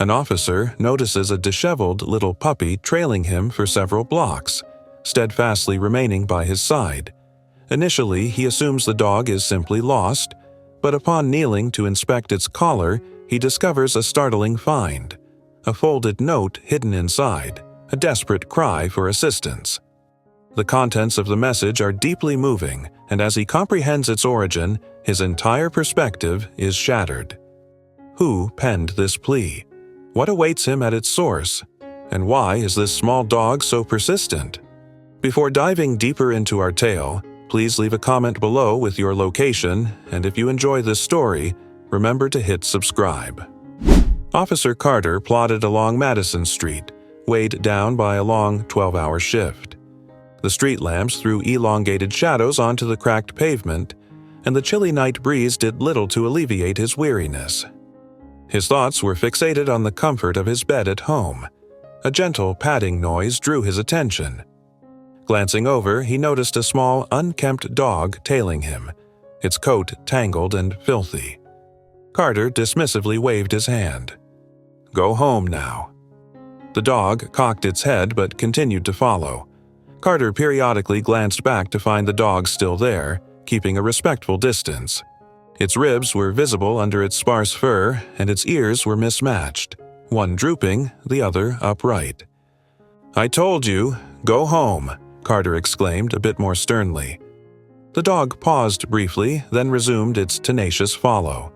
An officer notices a disheveled little puppy trailing him for several blocks, steadfastly remaining by his side. Initially, he assumes the dog is simply lost, but upon kneeling to inspect its collar, he discovers a startling find: a folded note hidden inside, a desperate cry for assistance. The contents of the message are deeply moving, and as he comprehends its origin, his entire perspective is shattered. Who penned this plea? What awaits him at its source? And why is this small dog so persistent? Before diving deeper into our tale, please leave a comment below with your location, and if you enjoy this story, remember to hit subscribe. Officer Carter plodded along Madison Street, weighed down by a long 12-hour shift. The street lamps threw elongated shadows onto the cracked pavement, and the chilly night breeze did little to alleviate his weariness. His thoughts were fixated on the comfort of his bed at home. A gentle padding noise drew his attention. Glancing over, he noticed a small, unkempt dog tailing him, its coat tangled and filthy. Carter dismissively waved his hand. "Go home now." The dog cocked its head but continued to follow. Carter periodically glanced back to find the dog still there, keeping a respectful distance. Its ribs were visible under its sparse fur, and its ears were mismatched, one drooping, the other upright. "I told you, go home," Carter exclaimed a bit more sternly. The dog paused briefly, then resumed its tenacious follow.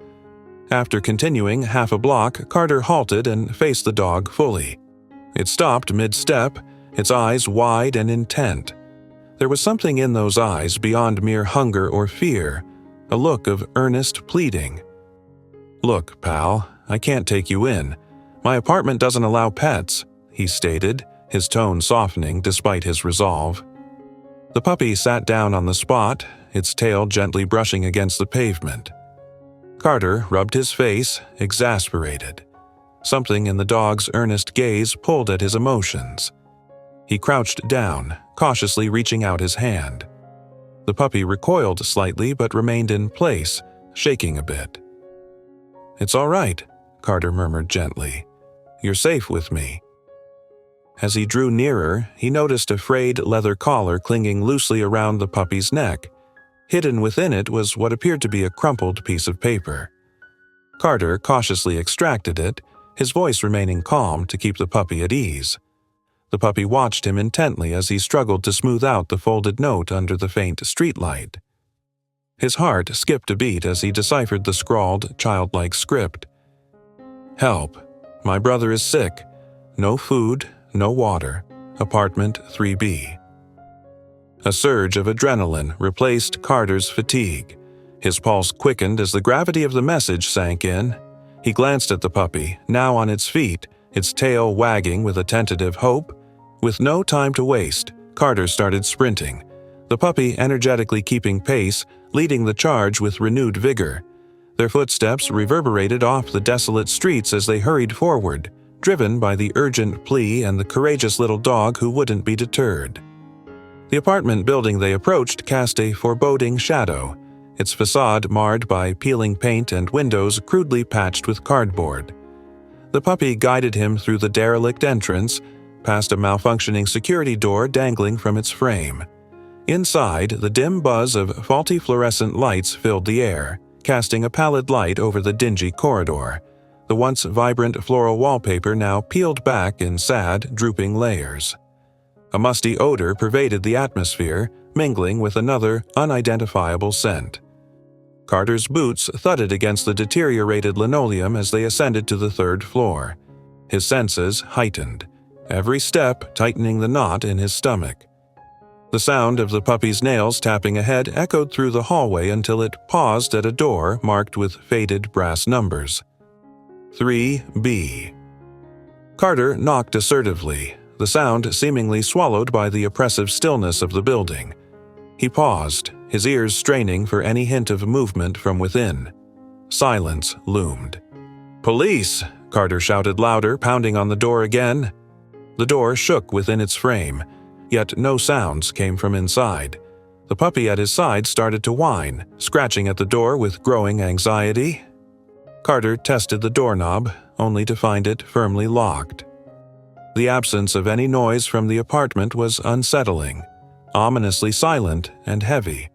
After continuing half a block, Carter halted and faced the dog fully. It stopped mid-step, its eyes wide and intent. There was something in those eyes beyond mere hunger or fear, a look of earnest pleading. "Look, pal, I can't take you in. My apartment doesn't allow pets," he stated, his tone softening despite his resolve. The puppy sat down on the spot, its tail gently brushing against the pavement. Carter rubbed his face, exasperated. Something in the dog's earnest gaze pulled at his emotions. He crouched down, cautiously reaching out his hand. The puppy recoiled slightly but remained in place, shaking a bit. "It's all right," Carter murmured gently. "You're safe with me." As he drew nearer, he noticed a frayed leather collar clinging loosely around the puppy's neck. Hidden within it was what appeared to be a crumpled piece of paper. Carter cautiously extracted it, his voice remaining calm to keep the puppy at ease. The puppy watched him intently as he struggled to smooth out the folded note under the faint streetlight. His heart skipped a beat as he deciphered the scrawled, childlike script. "Help. My brother is sick. No food, no water. Apartment 3B." A surge of adrenaline replaced Carter's fatigue. His pulse quickened as the gravity of the message sank in. He glanced at the puppy, now on its feet, its tail wagging with a tentative hope. With no time to waste, Carter started sprinting, the puppy energetically keeping pace, leading the charge with renewed vigor. Their footsteps reverberated off the desolate streets as they hurried forward, driven by the urgent plea and the courageous little dog who wouldn't be deterred. The apartment building they approached cast a foreboding shadow, its facade marred by peeling paint and windows crudely patched with cardboard. The puppy guided him through the derelict entrance, past a malfunctioning security door dangling from its frame. Inside, the dim buzz of faulty fluorescent lights filled the air, casting a pallid light over the dingy corridor, the once vibrant floral wallpaper now peeled back in sad, drooping layers. A musty odor pervaded the atmosphere, mingling with another, unidentifiable scent. Carter's boots thudded against the deteriorated linoleum as they ascended to the third floor. His senses heightened, every step tightening the knot in his stomach. The sound of the puppy's nails tapping ahead echoed through the hallway until it paused at a door marked with faded brass numbers. 3B. Carter knocked assertively, the sound seemingly swallowed by the oppressive stillness of the building. He paused, his ears straining for any hint of movement from within. Silence loomed. "Police!" Carter shouted louder, pounding on the door again. The door shook within its frame, yet no sounds came from inside. The puppy at his side started to whine, scratching at the door with growing anxiety. Carter tested the doorknob, only to find it firmly locked. The absence of any noise from the apartment was unsettling, ominously silent and heavy.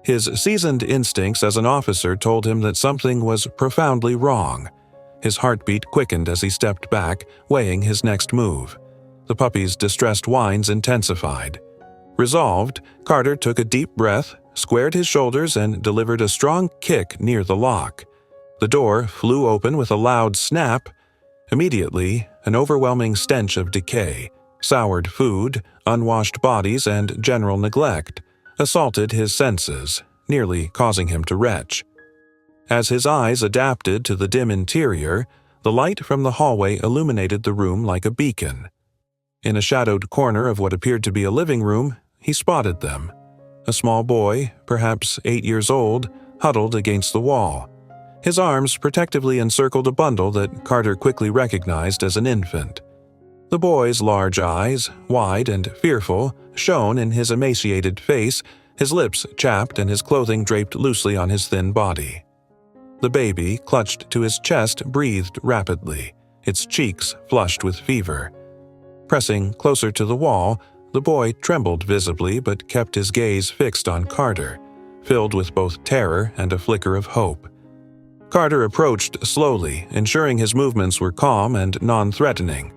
His seasoned instincts as an officer told him that something was profoundly wrong. His heartbeat quickened as he stepped back, weighing his next move. The puppy's distressed whines intensified. Resolved, Carter took a deep breath, squared his shoulders, and delivered a strong kick near the lock. The door flew open with a loud snap. Immediately, an overwhelming stench of decay, soured food, unwashed bodies, and general neglect assaulted his senses, nearly causing him to retch. As his eyes adapted to the dim interior, the light from the hallway illuminated the room like a beacon. In a shadowed corner of what appeared to be a living room, he spotted them. A small boy, perhaps 8 years old, huddled against the wall. His arms protectively encircled a bundle that Carter quickly recognized as an infant. The boy's large eyes, wide and fearful, shone in his emaciated face, his lips chapped and his clothing draped loosely on his thin body. The baby, clutched to his chest, breathed rapidly, its cheeks flushed with fever. Pressing closer to the wall, the boy trembled visibly but kept his gaze fixed on Carter, filled with both terror and a flicker of hope. Carter approached slowly, ensuring his movements were calm and non-threatening.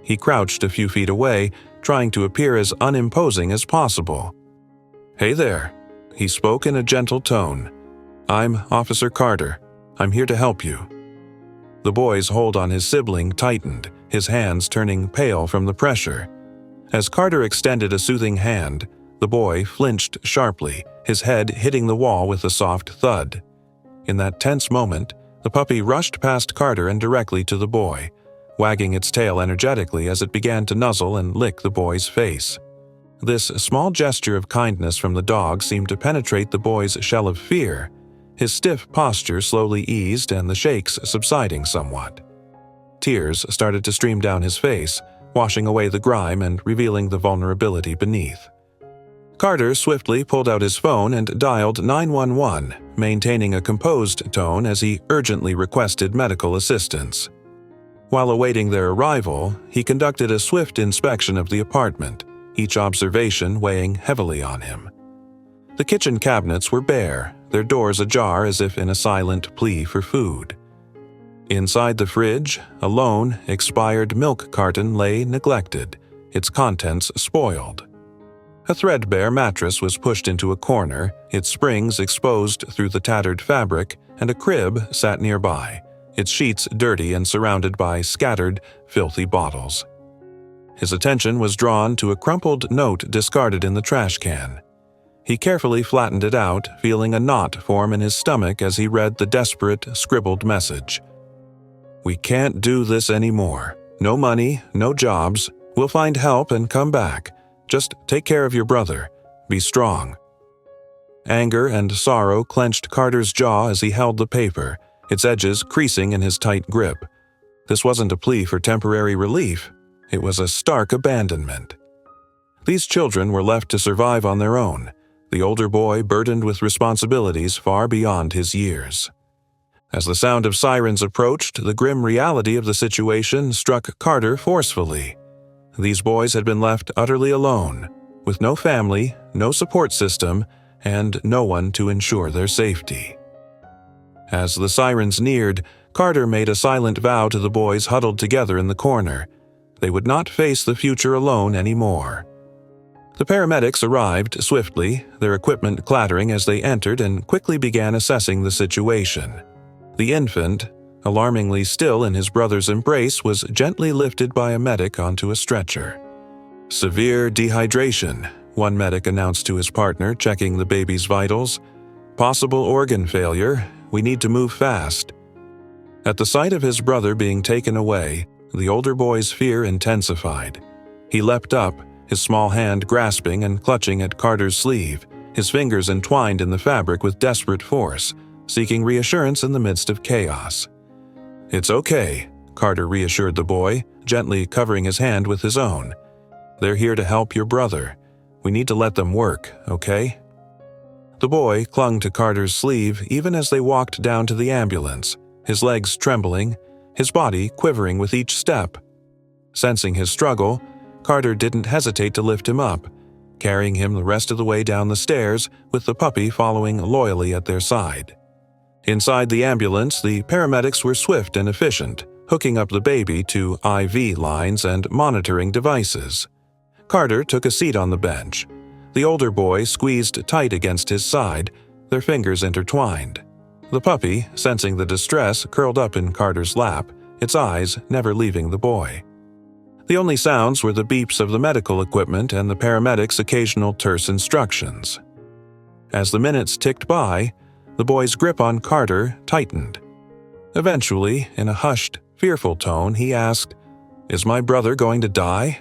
He crouched a few feet away, trying to appear as unimposing as possible. "Hey there," he spoke in a gentle tone. "I'm Officer Carter. I'm here to help you." The boy's hold on his sibling tightened, his hands turning pale from the pressure. As Carter extended a soothing hand, the boy flinched sharply, his head hitting the wall with a soft thud. In that tense moment, the puppy rushed past Carter and directly to the boy, wagging its tail energetically as it began to nuzzle and lick the boy's face. This small gesture of kindness from the dog seemed to penetrate the boy's shell of fear. His stiff posture slowly eased and the shakes subsiding somewhat. Tears started to stream down his face, washing away the grime and revealing the vulnerability beneath. Carter swiftly pulled out his phone and dialed 911, maintaining a composed tone as he urgently requested medical assistance. While awaiting their arrival, he conducted a swift inspection of the apartment, each observation weighing heavily on him. The kitchen cabinets were bare, their doors ajar as if in a silent plea for food. Inside the fridge, a lone, expired milk carton lay neglected, its contents spoiled. A threadbare mattress was pushed into a corner, its springs exposed through the tattered fabric, and a crib sat nearby, its sheets dirty and surrounded by scattered, filthy bottles. His attention was drawn to a crumpled note discarded in the trash can. He carefully flattened it out, feeling a knot form in his stomach as he read the desperate, scribbled message. "We can't do this anymore. No money, no jobs. We'll find help and come back. Just take care of your brother. Be strong." Anger and sorrow clenched Carter's jaw as he held the paper, its edges creasing in his tight grip. This wasn't a plea for temporary relief. It was a stark abandonment. These children were left to survive on their own, the older boy burdened with responsibilities far beyond his years. As the sound of sirens approached, the grim reality of the situation struck Carter forcefully. These boys had been left utterly alone, with no family, no support system, and no one to ensure their safety. As the sirens neared, Carter made a silent vow to the boys huddled together in the corner. They would not face the future alone anymore. The paramedics arrived swiftly, their equipment clattering as they entered and quickly began assessing the situation. The infant, alarmingly still in his brother's embrace, was gently lifted by a medic onto a stretcher. "Severe dehydration," one medic announced to his partner, checking the baby's vitals. "Possible organ failure. We need to move fast." At the sight of his brother being taken away, the older boy's fear intensified. He leapt up, his small hand grasping and clutching at Carter's sleeve, his fingers entwined in the fabric with desperate force, seeking reassurance in the midst of chaos. "It's okay," Carter reassured the boy, gently covering his hand with his own. "They're here to help your brother. We need to let them work, okay?" The boy clung to Carter's sleeve even as they walked down to the ambulance, his legs trembling, his body quivering with each step. Sensing his struggle, Carter didn't hesitate to lift him up, carrying him the rest of the way down the stairs with the puppy following loyally at their side. Inside the ambulance, the paramedics were swift and efficient, hooking up the baby to IV lines and monitoring devices. Carter took a seat on the bench. The older boy squeezed tight against his side, their fingers intertwined. The puppy, sensing the distress, curled up in Carter's lap, its eyes never leaving the boy. The only sounds were the beeps of the medical equipment and the paramedics' occasional terse instructions. As the minutes ticked by, the boy's grip on Carter tightened. Eventually, in a hushed, fearful tone, he asked, "Is my brother going to die?"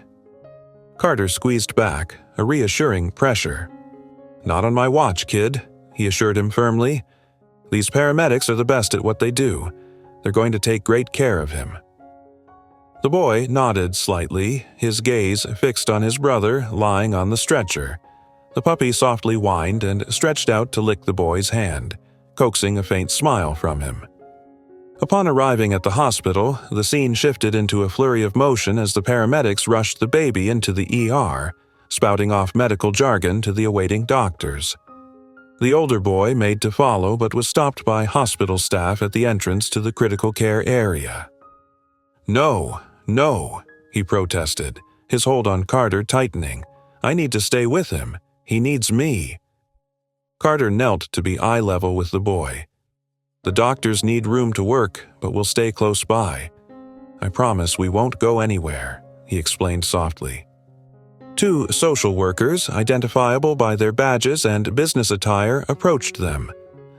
Carter squeezed back, a reassuring pressure. "Not on my watch, kid," he assured him firmly. "These paramedics are the best at what they do. They're going to take great care of him." The boy nodded slightly, his gaze fixed on his brother lying on the stretcher. The puppy softly whined and stretched out to lick the boy's hand, coaxing a faint smile from him. Upon arriving at the hospital, the scene shifted into a flurry of motion as the paramedics rushed the baby into the ER, spouting off medical jargon to the awaiting doctors. The older boy made to follow but was stopped by hospital staff at the entrance to the critical care area. No, he protested, his hold on Carter tightening. "I need to stay with him. He needs me." Carter knelt to be eye level with the boy. "The doctors need room to work, but we'll stay close by. I promise we won't go anywhere," he explained softly. Two social workers, identifiable by their badges and business attire, approached them.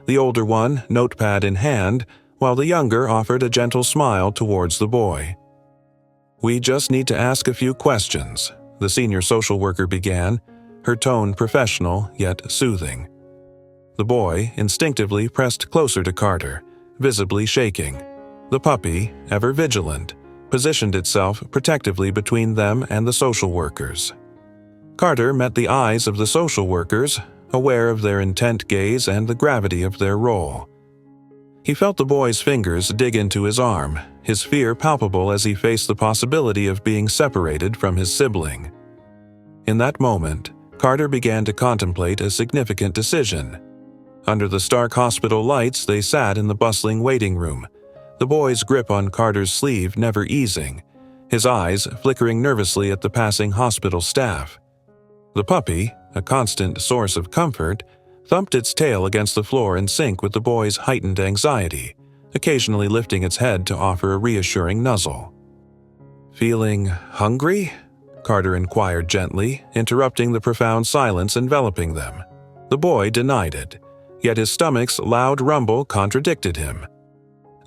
The older one, notepad in hand, while the younger offered a gentle smile towards the boy. "We just need to ask a few questions," the senior social worker began, her tone professional yet soothing. The boy instinctively pressed closer to Carter, visibly shaking. The puppy, ever vigilant, positioned itself protectively between them and the social workers. Carter met the eyes of the social workers, aware of their intent gaze and the gravity of their role. He felt the boy's fingers dig into his arm, his fear palpable as he faced the possibility of being separated from his sibling. In that moment, Carter began to contemplate a significant decision. Under the stark hospital lights, they sat in the bustling waiting room, the boy's grip on Carter's sleeve never easing, his eyes flickering nervously at the passing hospital staff. The puppy, a constant source of comfort, thumped its tail against the floor in sync with the boy's heightened anxiety, occasionally lifting its head to offer a reassuring nuzzle. "Feeling hungry?" Carter inquired gently, interrupting the profound silence enveloping them. The boy denied it, yet his stomach's loud rumble contradicted him.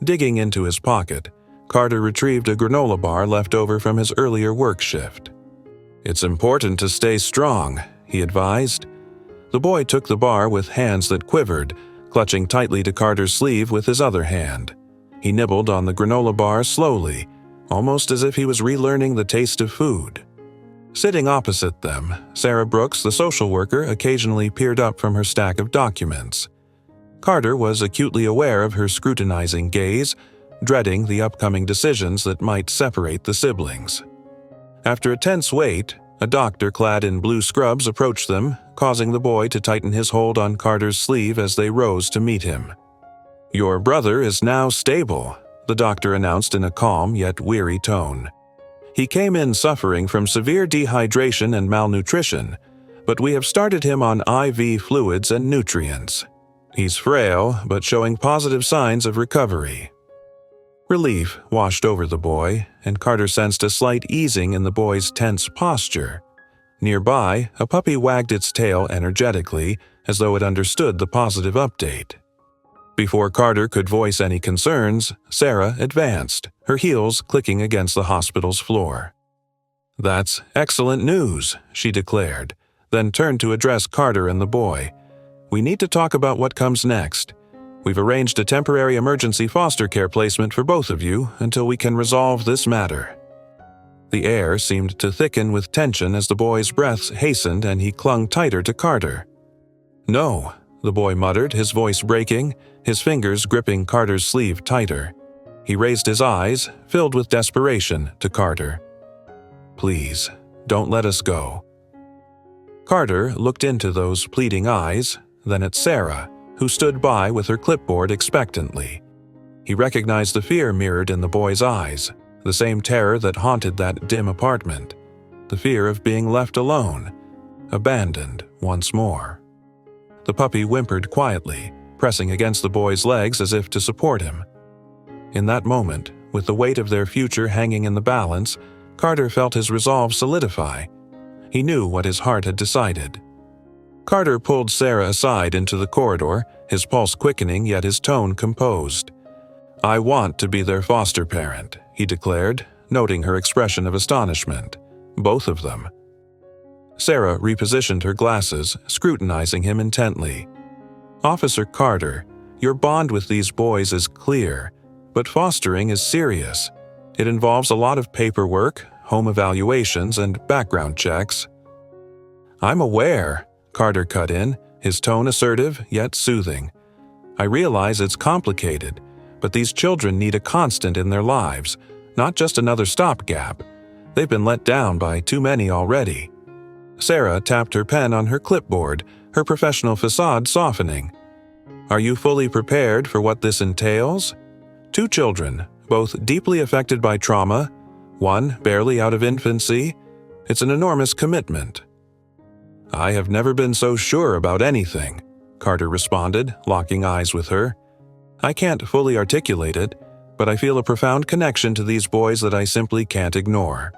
Digging into his pocket, Carter retrieved a granola bar left over from his earlier work shift. "It's important to stay strong," he advised. The boy took the bar with hands that quivered, clutching tightly to Carter's sleeve with his other hand. He nibbled on the granola bar slowly, almost as if he was relearning the taste of food. Sitting opposite them, Sarah Brooks, the social worker, occasionally peered up from her stack of documents. Carter was acutely aware of her scrutinizing gaze, dreading the upcoming decisions that might separate the siblings. After a tense wait, a doctor clad in blue scrubs approached them, causing the boy to tighten his hold on Carter's sleeve as they rose to meet him. "Your brother is now stable," the doctor announced in a calm yet weary tone. "He came in suffering from severe dehydration and malnutrition, but we have started him on IV fluids and nutrients. He's frail, but showing positive signs of recovery." Relief washed over the boy, and Carter sensed a slight easing in the boy's tense posture. Nearby, a puppy wagged its tail energetically, as though it understood the positive update. Before Carter could voice any concerns, Sarah advanced, her heels clicking against the hospital's floor. "That's excellent news," she declared, then turned to address Carter and the boy. "We need to talk about what comes next. We've arranged a temporary emergency foster care placement for both of you until we can resolve this matter." The air seemed to thicken with tension as the boy's breaths hastened and he clung tighter to Carter. "No," the boy muttered, his voice breaking, his fingers gripping Carter's sleeve tighter. He raised his eyes, filled with desperation, to Carter. "Please, don't let us go." Carter looked into those pleading eyes, then at Sarah, who stood by with her clipboard expectantly. He recognized the fear mirrored in the boy's eyes, the same terror that haunted that dim apartment, the fear of being left alone, abandoned once more. The puppy whimpered quietly, pressing against the boy's legs as if to support him. In that moment, with the weight of their future hanging in the balance, Carter felt his resolve solidify. He knew what his heart had decided. Carter pulled Sarah aside into the corridor, his pulse quickening yet his tone composed. "I want to be their foster parent," he declared, noting her expression of astonishment. Both of them. Sarah repositioned her glasses, scrutinizing him intently. "Officer Carter, your bond with these boys is clear, but fostering is serious. It involves a lot of paperwork, home evaluations, and background checks." "I'm aware," Carter cut in, his tone assertive yet soothing. "I realize it's complicated, but these children need a constant in their lives, not just another stopgap. They've been let down by too many already." Sarah tapped her pen on her clipboard, her professional facade softening. "Are you fully prepared for what this entails? 2 children, both deeply affected by trauma, one barely out of infancy. It's an enormous commitment." "I have never been so sure about anything," Carter responded, locking eyes with her. "I can't fully articulate it, but I feel a profound connection to these boys that I simply can't ignore."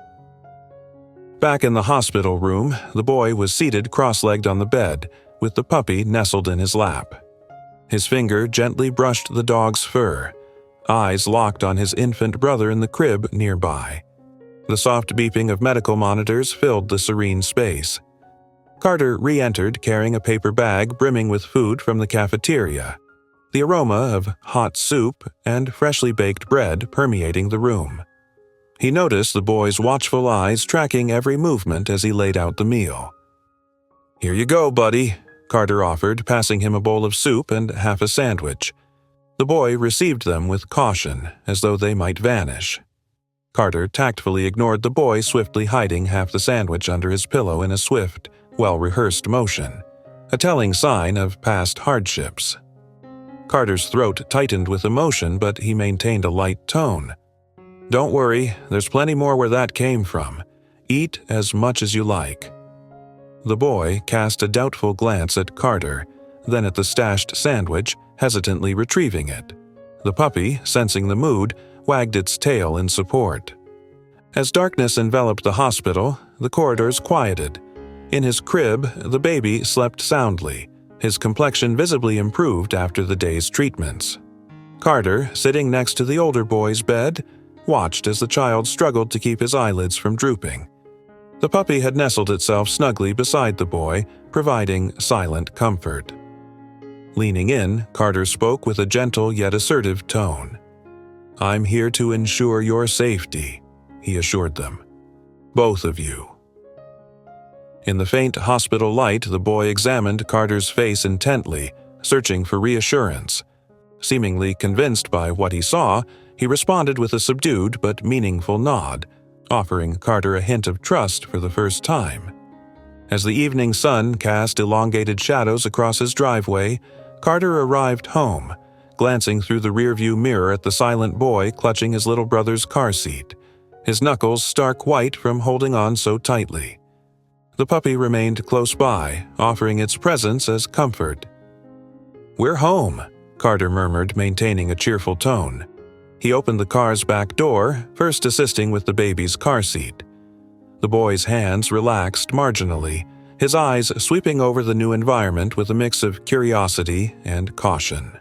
Back in the hospital room, the boy was seated cross-legged on the bed, with the puppy nestled in his lap. His finger gently brushed the dog's fur, eyes locked on his infant brother in the crib nearby. The soft beeping of medical monitors filled the serene space. Carter re-entered carrying a paper bag brimming with food from the cafeteria, the aroma of hot soup and freshly baked bread permeating the room. He noticed the boy's watchful eyes tracking every movement as he laid out the meal. "Here you go, buddy," Carter offered, passing him a bowl of soup and half a sandwich. The boy received them with caution, as though they might vanish. Carter tactfully ignored the boy swiftly hiding half the sandwich under his pillow in a swift, well-rehearsed motion, a telling sign of past hardships. Carter's throat tightened with emotion, but he maintained a light tone. "Don't worry, there's plenty more where that came from. Eat as much as you like." The boy cast a doubtful glance at Carter, then at the stashed sandwich, hesitantly retrieving it. The puppy, sensing the mood, wagged its tail in support. As darkness enveloped the hospital, the corridors quieted. In his crib, the baby slept soundly, his complexion visibly improved after the day's treatments. Carter, sitting next to the older boy's bed, watched as the child struggled to keep his eyelids from drooping. The puppy had nestled itself snugly beside the boy, providing silent comfort. Leaning in, Carter spoke with a gentle yet assertive tone. "I'm here to ensure your safety," he assured them. "Both of you." In the faint hospital light, the boy examined Carter's face intently, searching for reassurance. Seemingly convinced by what he saw, he responded with a subdued but meaningful nod, offering Carter a hint of trust for the first time. As the evening sun cast elongated shadows across his driveway, Carter arrived home, glancing through the rearview mirror at the silent boy clutching his little brother's car seat, his knuckles stark white from holding on so tightly. The puppy remained close by, offering its presence as comfort. "We're home," Carter murmured, maintaining a cheerful tone. He opened the car's back door, first assisting with the baby's car seat. The boy's hands relaxed marginally, his eyes sweeping over the new environment with a mix of curiosity and caution.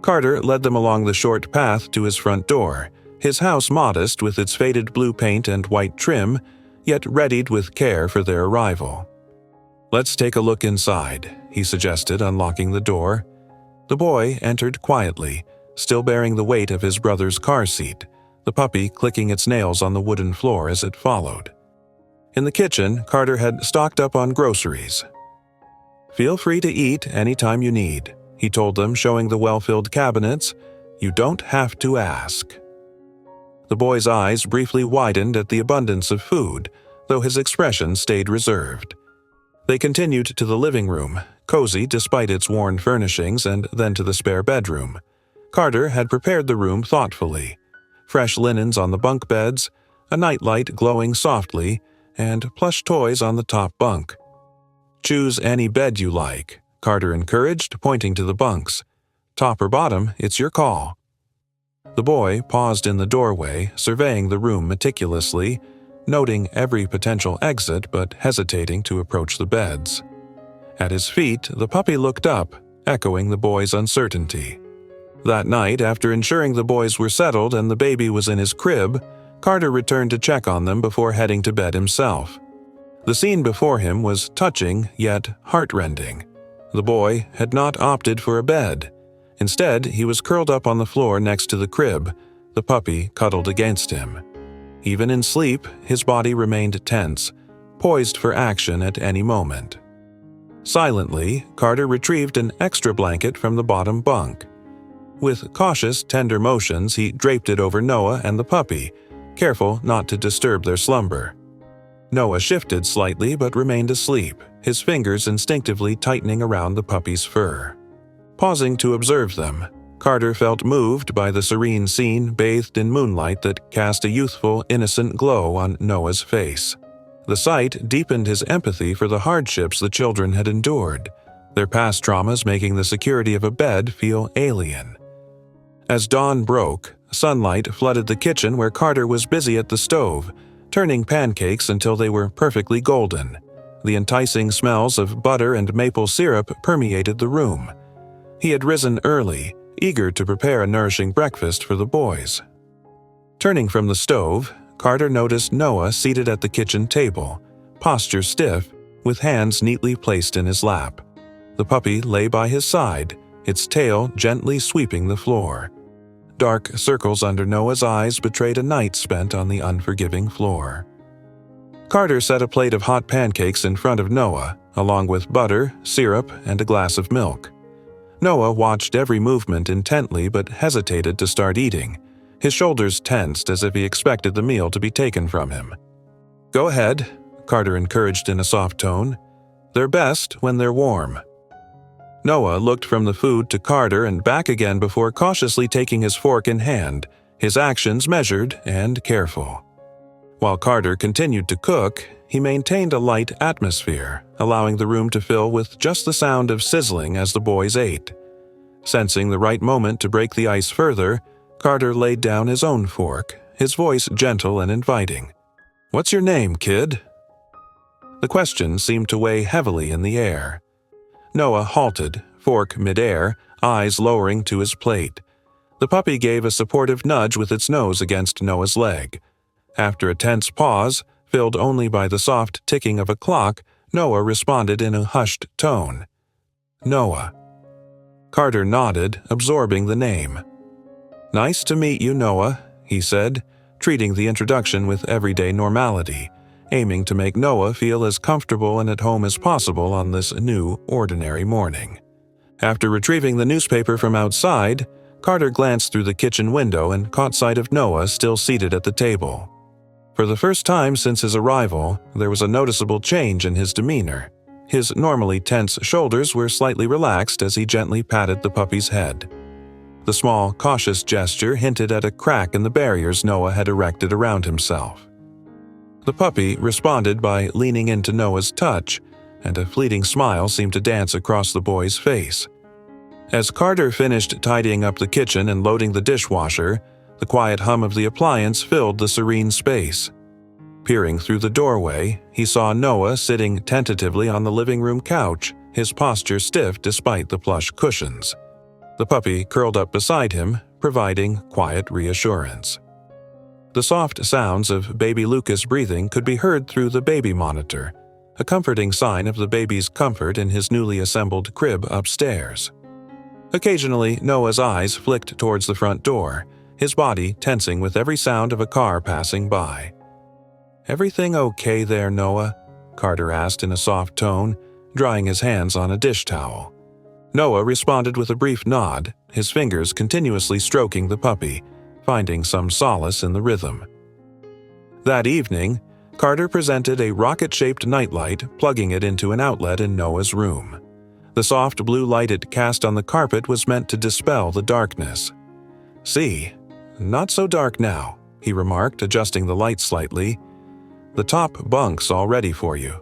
Carter led them along the short path to his front door, his house modest with its faded blue paint and white trim, yet readied with care for their arrival. "Let's take a look inside," he suggested, unlocking the door. The boy entered quietly, still bearing the weight of his brother's car seat, the puppy clicking its nails on the wooden floor as it followed. In the kitchen, Carter had stocked up on groceries. "Feel free to eat any time you need," he told them, showing the well-filled cabinets. You don't have to ask." The boy's eyes briefly widened at the abundance of food, though his expression stayed reserved. They continued to the living room, cozy despite its worn furnishings, and then to the spare bedroom. Carter had prepared the room thoughtfully. Fresh linens on the bunk beds, a nightlight glowing softly, and plush toys on the top bunk. "Choose any bed you like," Carter encouraged, pointing to the bunks. "Top or bottom, it's your call." The boy paused in the doorway, surveying the room meticulously, noting every potential exit but hesitating to approach the beds. At his feet, the puppy looked up, echoing the boy's uncertainty. That night, after ensuring the boys were settled and the baby was in his crib, Carter returned to check on them before heading to bed himself. The scene before him was touching, yet heartrending. The boy had not opted for a bed. Instead, he was curled up on the floor next to the crib, the puppy cuddled against him. Even in sleep, his body remained tense, poised for action at any moment. Silently, Carter retrieved an extra blanket from the bottom bunk. With cautious, tender motions, he draped it over Noah and the puppy, careful not to disturb their slumber. Noah shifted slightly but remained asleep, his fingers instinctively tightening around the puppy's fur. Pausing to observe them, Carter felt moved by the serene scene bathed in moonlight that cast a youthful, innocent glow on Noah's face. The sight deepened his empathy for the hardships the children had endured, their past traumas making the security of a bed feel alien. As dawn broke, sunlight flooded the kitchen where Carter was busy at the stove, turning pancakes until they were perfectly golden. The enticing smells of butter and maple syrup permeated the room. He had risen early, eager to prepare a nourishing breakfast for the boys. Turning from the stove, Carter noticed Noah seated at the kitchen table, posture stiff, with hands neatly placed in his lap. The puppy lay by his side, its tail gently sweeping the floor. Dark circles under Noah's eyes betrayed a night spent on the unforgiving floor. Carter set a plate of hot pancakes in front of Noah, along with butter, syrup, and a glass of milk. Noah watched every movement intently but hesitated to start eating. His shoulders tensed as if he expected the meal to be taken from him. "Go ahead," Carter encouraged in a soft tone. "They're best when they're warm." Noah looked from the food to Carter and back again before cautiously taking his fork in hand, his actions measured and careful. While Carter continued to cook, he maintained a light atmosphere, allowing the room to fill with just the sound of sizzling as the boys ate. Sensing the right moment to break the ice further, Carter laid down his own fork, his voice gentle and inviting. "What's your name, kid?" The question seemed to weigh heavily in the air. Noah halted, fork midair, eyes lowering to his plate. The puppy gave a supportive nudge with its nose against Noah's leg. After a tense pause, filled only by the soft ticking of a clock, Noah responded in a hushed tone. "Noah." Carter nodded, absorbing the name. "Nice to meet you, Noah," he said, treating the introduction with everyday normality, aiming to make Noah feel as comfortable and at home as possible on this new, ordinary morning. After retrieving the newspaper from outside, Carter glanced through the kitchen window and caught sight of Noah still seated at the table. For the first time since his arrival, there was a noticeable change in his demeanor. His normally tense shoulders were slightly relaxed as he gently patted the puppy's head. The small, cautious gesture hinted at a crack in the barriers Noah had erected around himself. The puppy responded by leaning into Noah's touch, and a fleeting smile seemed to dance across the boy's face. As Carter finished tidying up the kitchen and loading the dishwasher, the quiet hum of the appliance filled the serene space. Peering through the doorway, he saw Noah sitting tentatively on the living room couch, his posture stiff despite the plush cushions. The puppy curled up beside him, providing quiet reassurance. The soft sounds of baby Lucas breathing could be heard through the baby monitor, a comforting sign of the baby's comfort in his newly assembled crib upstairs. Occasionally, Noah's eyes flicked towards the front door, his body tensing with every sound of a car passing by. "Everything okay there, Noah?" Carter asked in a soft tone, drying his hands on a dish towel. Noah responded with a brief nod, his fingers continuously stroking the puppy, finding some solace in the rhythm. That evening, Carter presented a rocket-shaped nightlight, plugging it into an outlet in Noah's room. The soft blue light it cast on the carpet was meant to dispel the darkness. "See, not so dark now," he remarked, adjusting the light slightly. "The top bunk's all ready for you."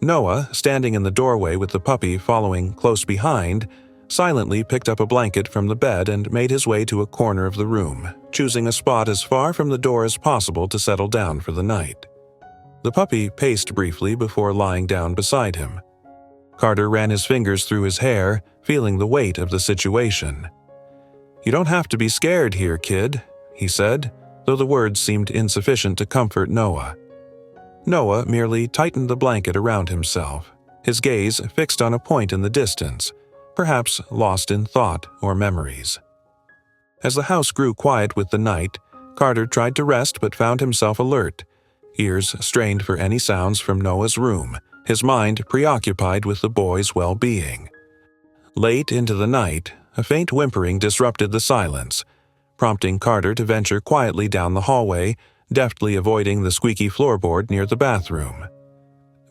Noah, standing in the doorway with the puppy following close behind, silently picked up a blanket from the bed and made his way to a corner of the room, choosing a spot as far from the door as possible to settle down for the night. The puppy paced briefly before lying down beside him. Carter ran his fingers through his hair, feeling the weight of the situation. "You don't have to be scared here, kid," he said, though the words seemed insufficient to comfort Noah. Noah merely tightened the blanket around himself, his gaze fixed on a point in the distance, perhaps lost in thought or memories. As the house grew quiet with the night, Carter tried to rest but found himself alert, ears strained for any sounds from Noah's room, his mind preoccupied with the boy's well-being. Late into the night, a faint whimpering disrupted the silence, prompting Carter to venture quietly down the hallway, deftly avoiding the squeaky floorboard near the bathroom.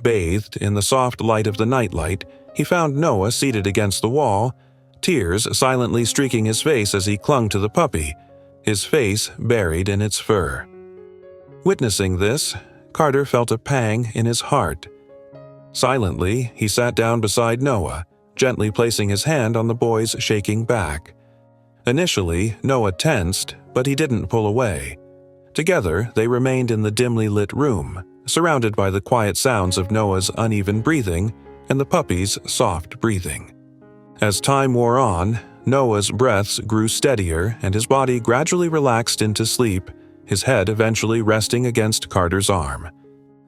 Bathed in the soft light of the nightlight, he found Noah seated against the wall, tears silently streaking his face as he clung to the puppy, his face buried in its fur. Witnessing this, Carter felt a pang in his heart. Silently, he sat down beside Noah, gently placing his hand on the boy's shaking back. Initially, Noah tensed, but he didn't pull away. Together, they remained in the dimly lit room, surrounded by the quiet sounds of Noah's uneven breathing and the puppy's soft breathing. As time wore on, Noah's breaths grew steadier and his body gradually relaxed into sleep, his head eventually resting against Carter's arm.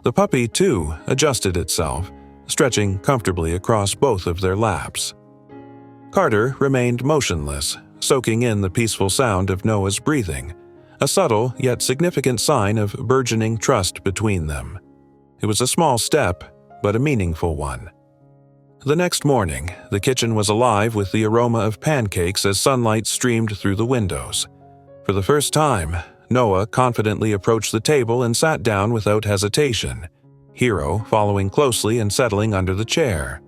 The puppy, too, adjusted itself, stretching comfortably across both of their laps. Carter remained motionless, soaking in the peaceful sound of Noah's breathing, a subtle yet significant sign of burgeoning trust between them. It was a small step, but a meaningful one. The next morning, the kitchen was alive with the aroma of pancakes as sunlight streamed through the windows. For the first time, Noah confidently approached the table and sat down without hesitation, Hero following closely and settling under the chair.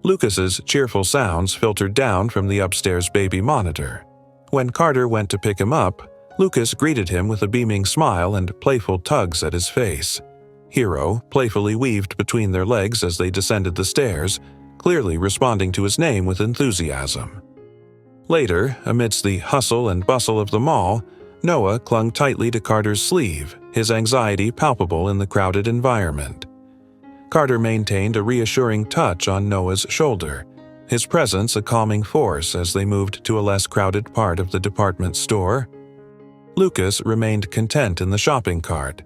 Lucas's cheerful sounds filtered down from the upstairs baby monitor. When Carter went to pick him up, Lucas greeted him with a beaming smile and playful tugs at his face. Hero playfully weaved between their legs as they descended the stairs, clearly responding to his name with enthusiasm. Later, amidst the hustle and bustle of the mall, Noah clung tightly to Carter's sleeve, his anxiety palpable in the crowded environment. Carter maintained a reassuring touch on Noah's shoulder, his presence a calming force as they moved to a less crowded part of the department store. Lucas remained content in the shopping cart,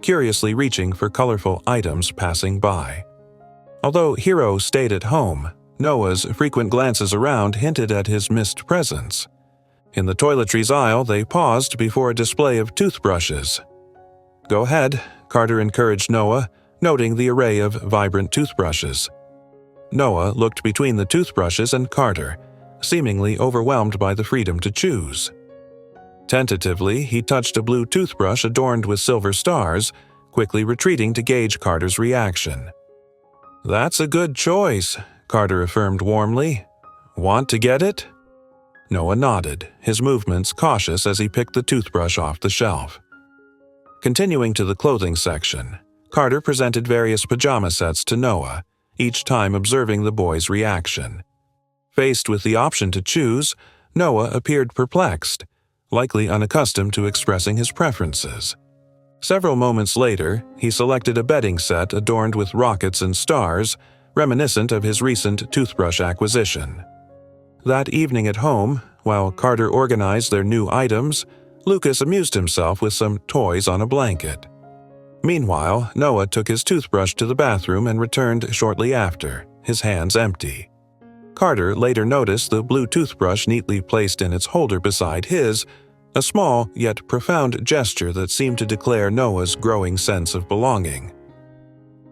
curiously reaching for colorful items passing by. Although Hero stayed at home, Noah's frequent glances around hinted at his missed presence. In the toiletries aisle, they paused before a display of toothbrushes. "Go ahead," Carter encouraged Noah, noting the array of vibrant toothbrushes. Noah looked between the toothbrushes and Carter, seemingly overwhelmed by the freedom to choose. Tentatively, he touched a blue toothbrush adorned with silver stars, quickly retreating to gauge Carter's reaction. "That's a good choice," Carter affirmed warmly. "Want to get it?" Noah nodded, his movements cautious as he picked the toothbrush off the shelf. Continuing to the clothing section, Carter presented various pajama sets to Noah, each time observing the boy's reaction. Faced with the option to choose, Noah appeared perplexed, likely unaccustomed to expressing his preferences. Several moments later, he selected a bedding set adorned with rockets and stars, reminiscent of his recent toothbrush acquisition. That evening at home, while Carter organized their new items, Lucas amused himself with some toys on a blanket. Meanwhile, Noah took his toothbrush to the bathroom and returned shortly after, his hands empty. Carter later noticed the blue toothbrush neatly placed in its holder beside his, a small yet profound gesture that seemed to declare Noah's growing sense of belonging.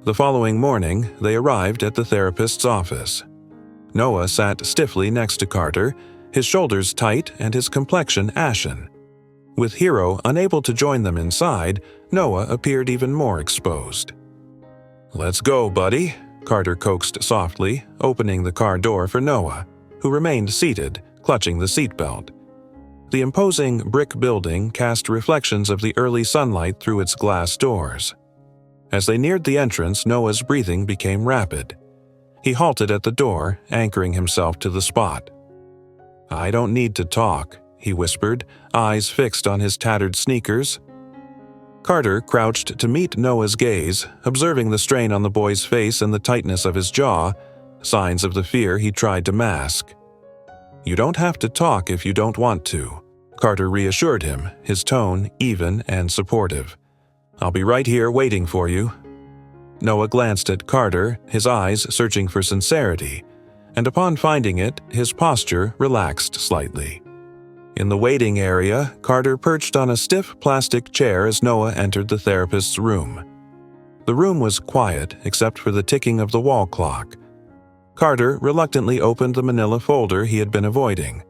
The following morning, they arrived at the therapist's office. Noah sat stiffly next to Carter, his shoulders tight and his complexion ashen. With Hero unable to join them inside, Noah appeared even more exposed. "Let's go, buddy," Carter coaxed softly, opening the car door for Noah, who remained seated, clutching the seatbelt. The imposing brick building cast reflections of the early sunlight through its glass doors. As they neared the entrance, Noah's breathing became rapid. He halted at the door, anchoring himself to the spot. "I don't need to talk," he whispered, eyes fixed on his tattered sneakers. Carter crouched to meet Noah's gaze, observing the strain on the boy's face and the tightness of his jaw, signs of the fear he tried to mask. "You don't have to talk if you don't want to," Carter reassured him, his tone even and supportive. "I'll be right here waiting for you." Noah glanced at Carter, his eyes searching for sincerity, and upon finding it, his posture relaxed slightly. In the waiting area, Carter perched on a stiff plastic chair as Noah entered the therapist's room. The room was quiet except for the ticking of the wall clock. Carter reluctantly opened the manila folder he had been avoiding,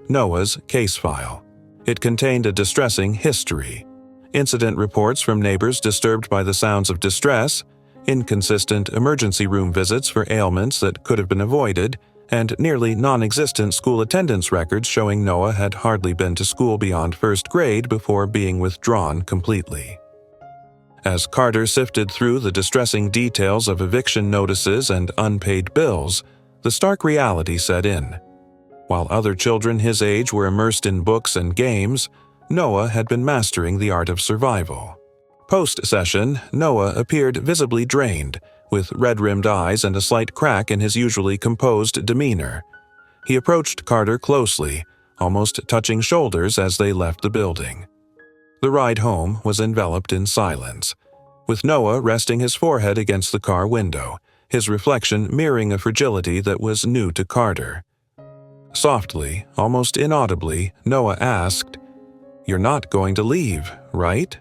Noah's case file. It contained a distressing history. Incident reports from neighbors disturbed by the sounds of distress, inconsistent emergency room visits for ailments that could have been avoided, and nearly non-existent school attendance records showing Noah had hardly been to school beyond first grade before being withdrawn completely. As Carter sifted through the distressing details of eviction notices and unpaid bills, the stark reality set in. While other children his age were immersed in books and games, Noah had been mastering the art of survival. Post-session, Noah appeared visibly drained, with red-rimmed eyes and a slight crack in his usually composed demeanor. He approached Carter closely, almost touching shoulders as they left the building. The ride home was enveloped in silence, with Noah resting his forehead against the car window, his reflection mirroring a fragility that was new to Carter. Softly, almost inaudibly, Noah asked, "You're not going to leave, right?"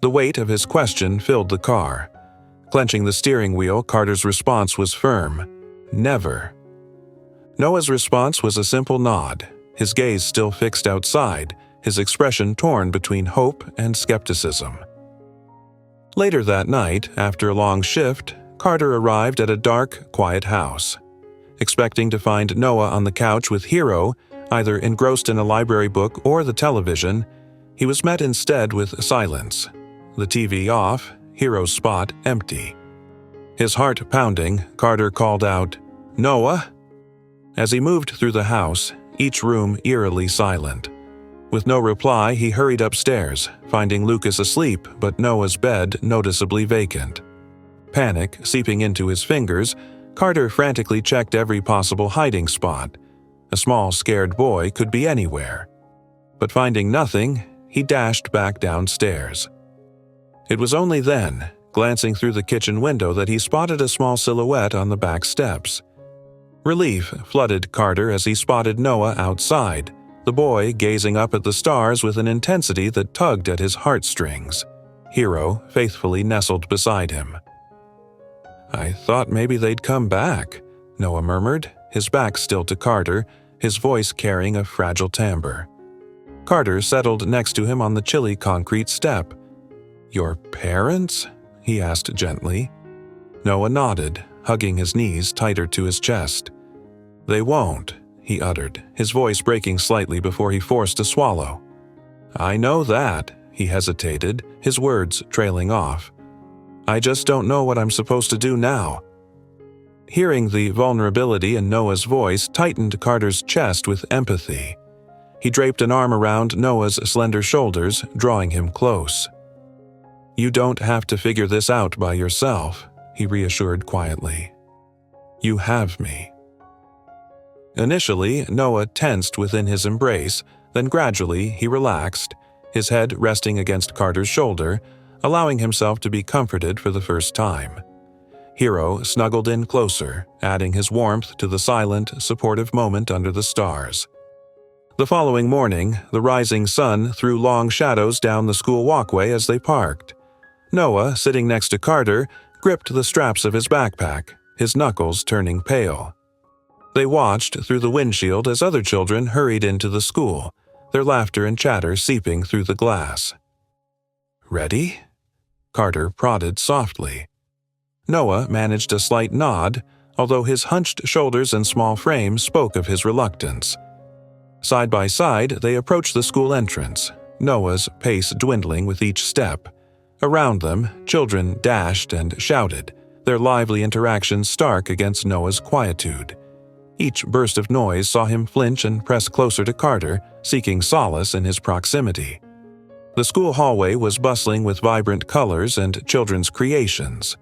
The weight of his question filled the car. Clenching the steering wheel, Carter's response was firm. "Never." Noah's response was a simple nod, his gaze still fixed outside, his expression torn between hope and skepticism. Later that night, after a long shift, Carter arrived at a dark, quiet house. Expecting to find Noah on the couch with Hero, either engrossed in a library book or the television, he was met instead with silence. The TV off, Hero's spot empty. His heart pounding, Carter called out, "Noah?" As he moved through the house, each room eerily silent. With no reply, he hurried upstairs, finding Lucas asleep but Noah's bed noticeably vacant. Panic seeping into his fingers, Carter frantically checked every possible hiding spot. A small, scared boy could be anywhere. But finding nothing, he dashed back downstairs. It was only then, glancing through the kitchen window, that he spotted a small silhouette on the back steps. Relief flooded Carter as he spotted Noah outside, the boy gazing up at the stars with an intensity that tugged at his heartstrings. Hero faithfully nestled beside him. "I thought maybe they'd come back," Noah murmured, his back still to Carter, his voice carrying a fragile timbre. Carter settled next to him on the chilly concrete step. "Your parents?" he asked gently. Noah nodded, hugging his knees tighter to his chest. "They won't," he uttered, his voice breaking slightly before he forced a swallow. "I know that," he hesitated, his words trailing off. "I just don't know what I'm supposed to do now." Hearing the vulnerability in Noah's voice tightened Carter's chest with empathy. He draped an arm around Noah's slender shoulders, drawing him close. "You don't have to figure this out by yourself," he reassured quietly. "You have me." Initially, Noah tensed within his embrace, then gradually he relaxed, his head resting against Carter's shoulder, allowing himself to be comforted for the first time. Hero snuggled in closer, adding his warmth to the silent, supportive moment under the stars. The following morning, the rising sun threw long shadows down the school walkway as they parked. Noah, sitting next to Carter, gripped the straps of his backpack, his knuckles turning pale. They watched through the windshield as other children hurried into the school, their laughter and chatter seeping through the glass. "Ready?" Carter prodded softly. Noah managed a slight nod, although his hunched shoulders and small frame spoke of his reluctance. Side by side, they approached the school entrance, Noah's pace dwindling with each step. Around them, children dashed and shouted, their lively interactions stark against Noah's quietude. Each burst of noise saw him flinch and press closer to Carter, seeking solace in his proximity. The school hallway was bustling with vibrant colors and children's creations.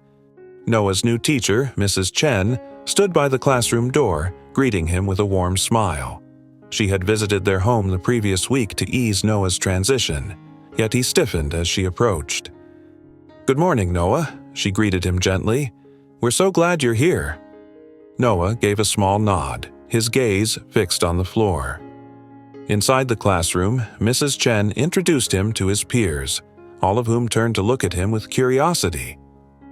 Noah's new teacher, Mrs. Chen, stood by the classroom door, greeting him with a warm smile. She had visited their home the previous week to ease Noah's transition, yet he stiffened as she approached. "Good morning, Noah," she greeted him gently. "We're so glad you're here." Noah gave a small nod, his gaze fixed on the floor. Inside the classroom, Mrs. Chen introduced him to his peers, all of whom turned to look at him with curiosity.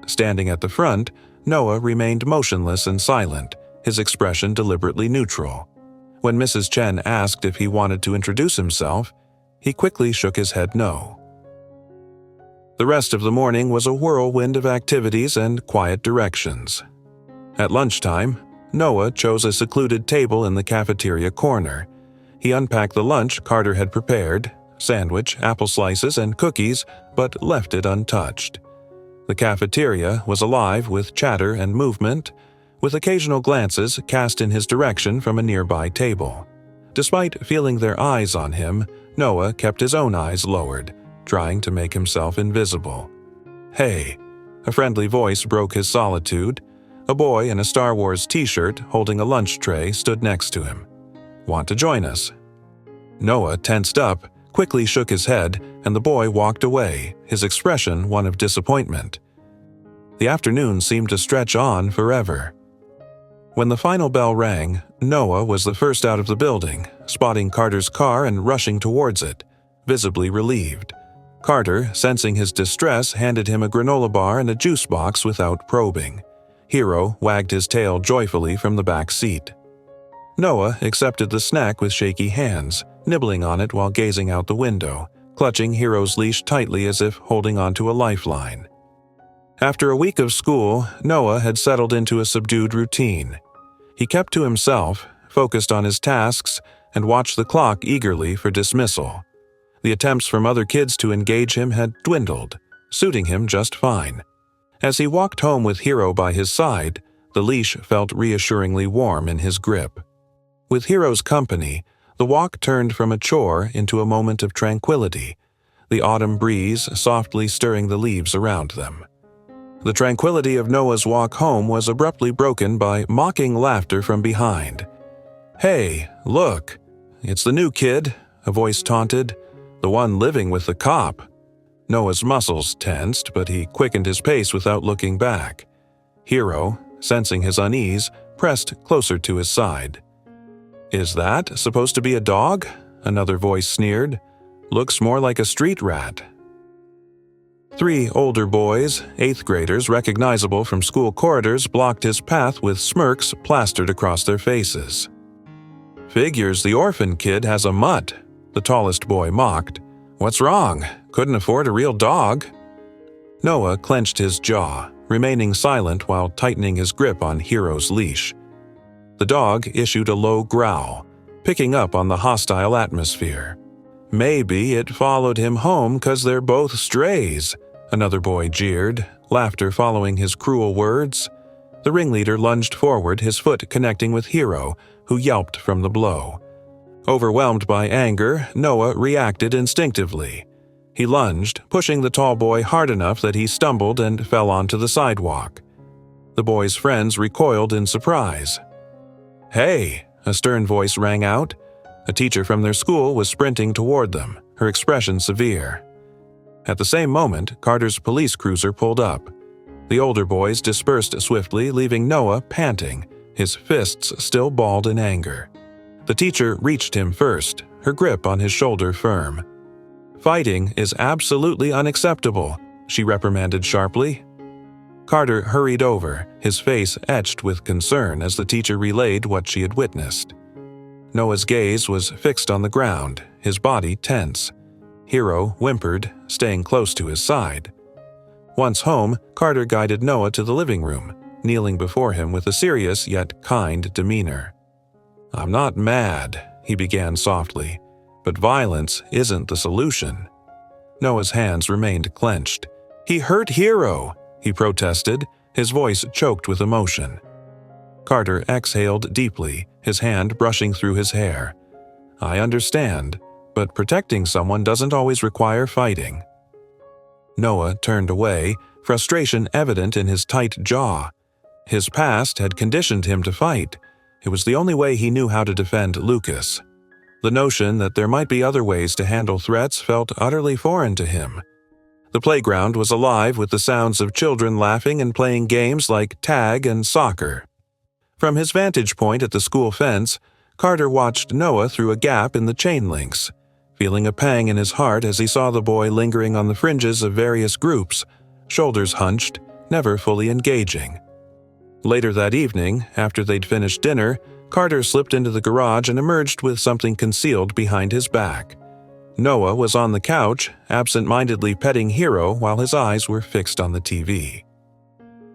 Standing at the front, Noah remained motionless and silent, his expression deliberately neutral. When Mrs. Chen asked if he wanted to introduce himself, he quickly shook his head no. The rest of the morning was a whirlwind of activities and quiet directions. At lunchtime, Noah chose a secluded table in the cafeteria corner. He unpacked the lunch Carter had prepared, sandwich, apple slices, and cookies, but left it untouched. The cafeteria was alive with chatter and movement, with occasional glances cast in his direction from a nearby table. Despite feeling their eyes on him, Noah kept his own eyes lowered, trying to make himself invisible. "Hey," a friendly voice broke his solitude. A boy in a Star Wars t-shirt holding a lunch tray stood next to him. "Want to join us?" Noah tensed up, quickly shook his head, and the boy walked away, his expression one of disappointment. The afternoon seemed to stretch on forever. When the final bell rang, Noah was the first out of the building, spotting Carter's car and rushing towards it, visibly relieved. Carter, sensing his distress, handed him a granola bar and a juice box without probing. Hero wagged his tail joyfully from the back seat. Noah accepted the snack with shaky hands, nibbling on it while gazing out the window, clutching Hero's leash tightly as if holding onto a lifeline. After a week of school, Noah had settled into a subdued routine. He kept to himself, focused on his tasks, and watched the clock eagerly for dismissal. The attempts from other kids to engage him had dwindled, suiting him just fine. As he walked home with Hero by his side, the leash felt reassuringly warm in his grip. With Hero's company, the walk turned from a chore into a moment of tranquility, the autumn breeze softly stirring the leaves around them. The tranquility of Noah's walk home was abruptly broken by mocking laughter from behind. "Hey, look, it's the new kid," a voice taunted, "the one living with the cop." Noah's muscles tensed, but he quickened his pace without looking back. Hero, sensing his unease, pressed closer to his side. "Is that supposed to be a dog?" another voice sneered. "Looks more like a street rat." 3 older boys, 8th graders recognizable from school corridors, blocked his path with smirks plastered across their faces. "Figures the orphan kid has a mutt," the tallest boy mocked. "What's wrong? Couldn't afford a real dog." Noah clenched his jaw, remaining silent while tightening his grip on Hero's leash. The dog issued a low growl, picking up on the hostile atmosphere. "Maybe it followed him home 'cause they're both strays," another boy jeered, laughter following his cruel words. The ringleader lunged forward, his foot connecting with Hero, who yelped from the blow. Overwhelmed by anger, Noah reacted instinctively. He lunged, pushing the tall boy hard enough that he stumbled and fell onto the sidewalk. The boy's friends recoiled in surprise. "Hey!" a stern voice rang out. A teacher from their school was sprinting toward them, her expression severe. At the same moment, Carter's police cruiser pulled up. The older boys dispersed swiftly, leaving Noah panting, his fists still balled in anger. The teacher reached him first, her grip on his shoulder firm. "Fighting is absolutely unacceptable," she reprimanded sharply. Carter hurried over, his face etched with concern as the teacher relayed what she had witnessed. Noah's gaze was fixed on the ground, his body tense. Hero whimpered, staying close to his side. Once home, Carter guided Noah to the living room, kneeling before him with a serious yet kind demeanor. "I'm not mad," he began softly, "but violence isn't the solution." Noah's hands remained clenched. "He hurt Hero," he protested, his voice choked with emotion. Carter exhaled deeply, his hand brushing through his hair. "I understand, but protecting someone doesn't always require fighting." Noah turned away, frustration evident in his tight jaw. His past had conditioned him to fight. It was the only way he knew how to defend Lucas. The notion that there might be other ways to handle threats felt utterly foreign to him. The playground was alive with the sounds of children laughing and playing games like tag and soccer. From his vantage point at the school fence, Carter watched Noah through a gap in the chain links, feeling a pang in his heart as he saw the boy lingering on the fringes of various groups, shoulders hunched, never fully engaging. Later that evening, after they'd finished dinner, Carter slipped into the garage and emerged with something concealed behind his back. Noah was on the couch, absent-mindedly petting Hero while his eyes were fixed on the TV.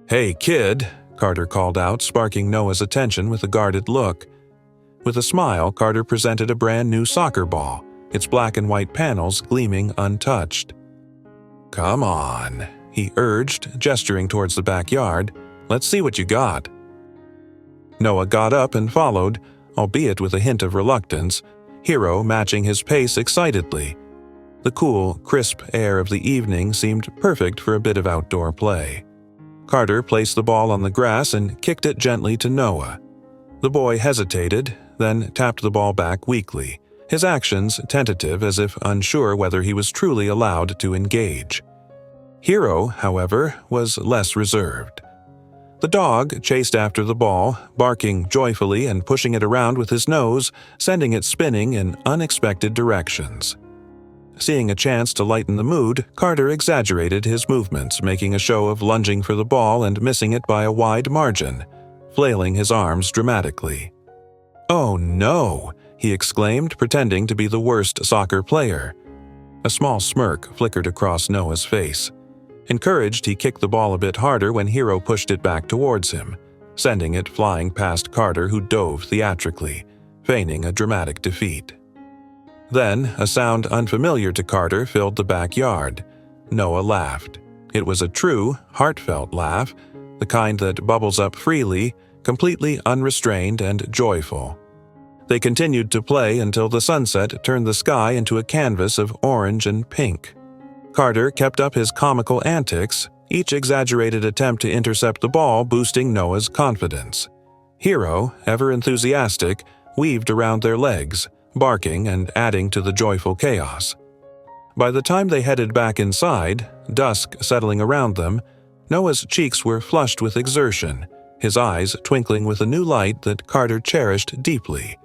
"Hey, kid," Carter called out, sparking Noah's attention with a guarded look. With a smile, Carter presented a brand new soccer ball, its black and white panels gleaming untouched. "Come on," he urged, gesturing towards the backyard. "Let's see what you got." Noah got up and followed, albeit with a hint of reluctance, Hero matching his pace excitedly. The cool, crisp air of the evening seemed perfect for a bit of outdoor play. Carter placed the ball on the grass and kicked it gently to Noah. The boy hesitated, then tapped the ball back weakly, his actions tentative as if unsure whether he was truly allowed to engage. Hero, however, was less reserved. The dog chased after the ball, barking joyfully and pushing it around with his nose, sending it spinning in unexpected directions. Seeing a chance to lighten the mood, Carter exaggerated his movements, making a show of lunging for the ball and missing it by a wide margin, flailing his arms dramatically. "Oh no!" he exclaimed, pretending to be the worst soccer player. A small smirk flickered across Noah's face. Encouraged, he kicked the ball a bit harder when Hero pushed it back towards him, sending it flying past Carter, who dove theatrically, feigning a dramatic defeat. Then, a sound unfamiliar to Carter filled the backyard. Noah laughed. It was a true, heartfelt laugh, the kind that bubbles up freely, completely unrestrained and joyful. They continued to play until the sunset turned the sky into a canvas of orange and pink. Carter kept up his comical antics, each exaggerated attempt to intercept the ball boosting Noah's confidence. Hero, ever enthusiastic, weaved around their legs, barking and adding to the joyful chaos. By the time they headed back inside, dusk settling around them, Noah's cheeks were flushed with exertion, his eyes twinkling with a new light that Carter cherished deeply.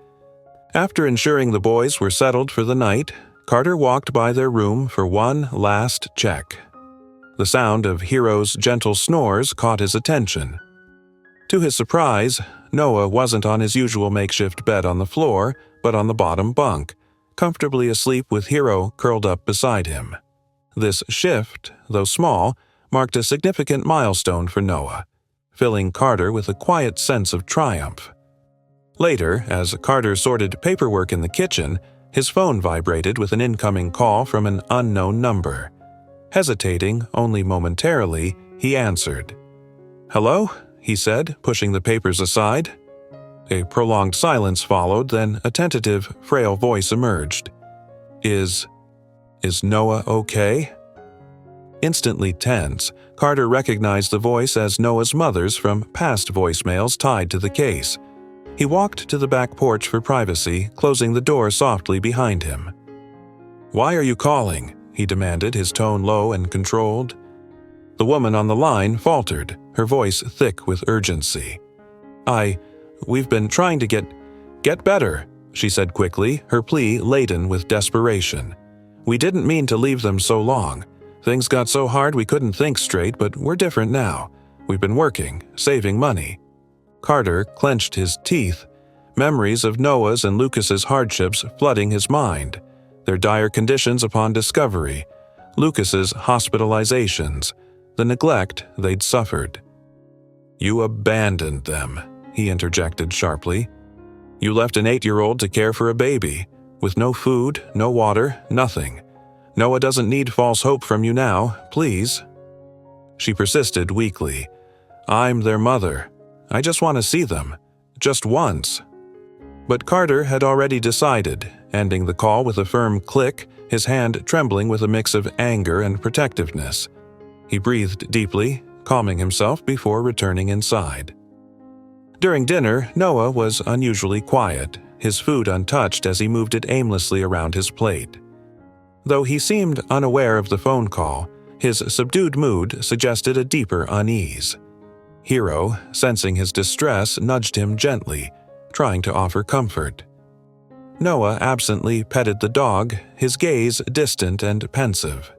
After ensuring the boys were settled for the night, Carter walked by their room for one last check. The sound of Hero's gentle snores caught his attention. To his surprise, Noah wasn't on his usual makeshift bed on the floor, but on the bottom bunk, comfortably asleep with Hero curled up beside him. This shift, though small, marked a significant milestone for Noah, filling Carter with a quiet sense of triumph. Later, as Carter sorted paperwork in the kitchen, his phone vibrated with an incoming call from an unknown number. Hesitating only momentarily, he answered. "Hello?" he said, pushing the papers aside. A prolonged silence followed, then a tentative, frail voice emerged. Is Noah okay?" Instantly tense, Carter recognized the voice as Noah's mother's from past voicemails tied to the case. He walked to the back porch for privacy, closing the door softly behind him. "Why are you calling?" he demanded, his tone low and controlled. The woman on the line faltered, her voice thick with urgency. We've been trying to get better," she said quickly, her plea laden with desperation. "We didn't mean to leave them so long. Things got so hard we couldn't think straight, but we're different now. We've been working, saving money." Carter clenched his teeth, memories of Noah's and Lucas's hardships flooding his mind, their dire conditions upon discovery, Lucas's hospitalizations, the neglect they'd suffered. "You abandoned them," he interjected sharply. "You left an 8-year-old to care for a baby, with no food, no water, nothing. Noah doesn't need false hope from you now, please." She persisted weakly. "I'm their mother. I just want to see them. Just once." But Carter had already decided, ending the call with a firm click, his hand trembling with a mix of anger and protectiveness. He breathed deeply, calming himself before returning inside. During dinner, Noah was unusually quiet, his food untouched as he moved it aimlessly around his plate. Though he seemed unaware of the phone call, his subdued mood suggested a deeper unease. Hero, sensing his distress, nudged him gently, trying to offer comfort. Noah absently petted the dog, his gaze distant and pensive.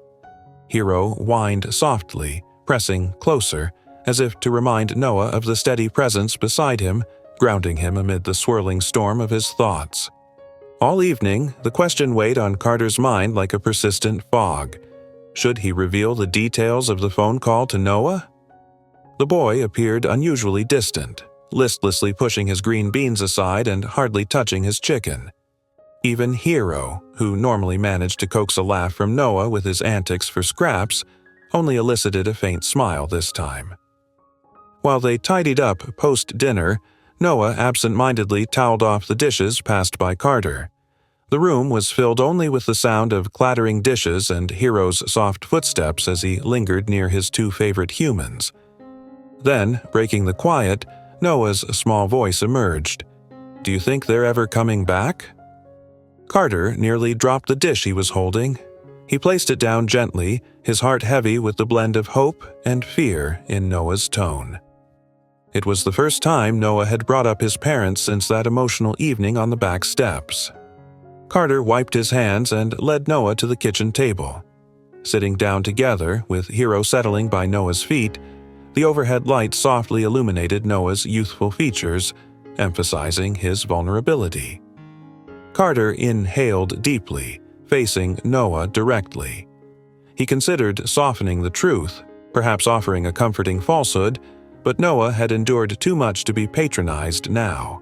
Hero whined softly, pressing closer, as if to remind Noah of the steady presence beside him, grounding him amid the swirling storm of his thoughts. All evening, the question weighed on Carter's mind like a persistent fog. Should he reveal the details of the phone call to Noah? The boy appeared unusually distant, listlessly pushing his green beans aside and hardly touching his chicken. Even Hero, who normally managed to coax a laugh from Noah with his antics for scraps, only elicited a faint smile this time. While they tidied up post-dinner, Noah absent-mindedly toweled off the dishes passed by Carter. The room was filled only with the sound of clattering dishes and Hero's soft footsteps as he lingered near his 2 favorite humans. Then, breaking the quiet, Noah's small voice emerged. "Do you think they're ever coming back?" Carter nearly dropped the dish he was holding. He placed it down gently, his heart heavy with the blend of hope and fear in Noah's tone. It was the first time Noah had brought up his parents since that emotional evening on the back steps. Carter wiped his hands and led Noah to the kitchen table. Sitting down together, with Hero settling by Noah's feet, the overhead light softly illuminated Noah's youthful features, emphasizing his vulnerability. Carter inhaled deeply, facing Noah directly. He considered softening the truth, perhaps offering a comforting falsehood, but Noah had endured too much to be patronized now.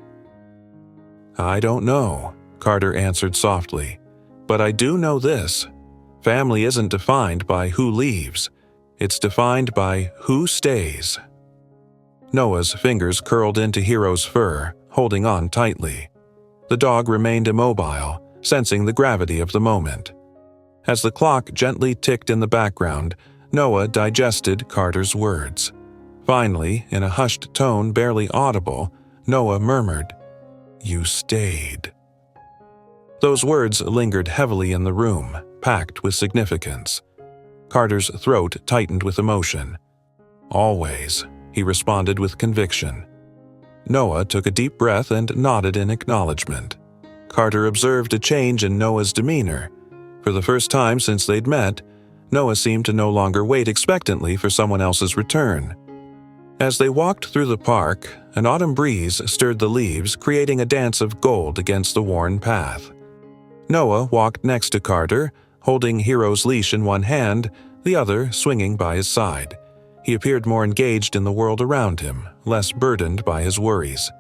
"I don't know," Carter answered softly, "but I do know this. Family isn't defined by who leaves. It's defined by who stays." Noah's fingers curled into Hero's fur, holding on tightly. The dog remained immobile, sensing the gravity of the moment. As the clock gently ticked in the background, Noah digested Carter's words. Finally, in a hushed tone barely audible, Noah murmured, "You stayed." Those words lingered heavily in the room, packed with significance. Carter's throat tightened with emotion. "Always," he responded with conviction. Noah took a deep breath and nodded in acknowledgement. Carter observed a change in Noah's demeanor. For the first time since they'd met, Noah seemed to no longer wait expectantly for someone else's return. As they walked through the park, an autumn breeze stirred the leaves, creating a dance of gold against the worn path. Noah walked next to Carter, holding Hero's leash in one hand, the other swinging by his side. He appeared more engaged in the world around him, less burdened by his worries.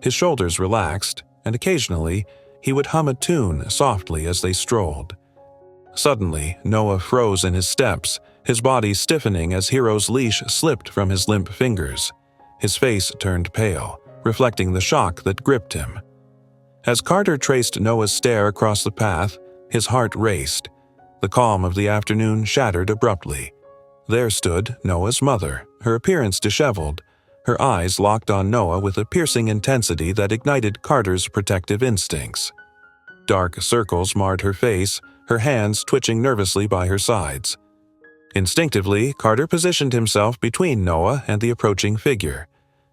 His shoulders relaxed, and occasionally he would hum a tune softly as they strolled. Suddenly, Noah froze in his steps, his body stiffening as Hero's leash slipped from his limp fingers. His face turned pale, reflecting the shock that gripped him. As Carter traced Noah's stare across the path, his heart raced. The calm of the afternoon shattered abruptly. There stood Noah's mother, her appearance disheveled, her eyes locked on Noah with a piercing intensity that ignited Carter's protective instincts. Dark circles marred her face, her hands twitching nervously by her sides. Instinctively, Carter positioned himself between Noah and the approaching figure,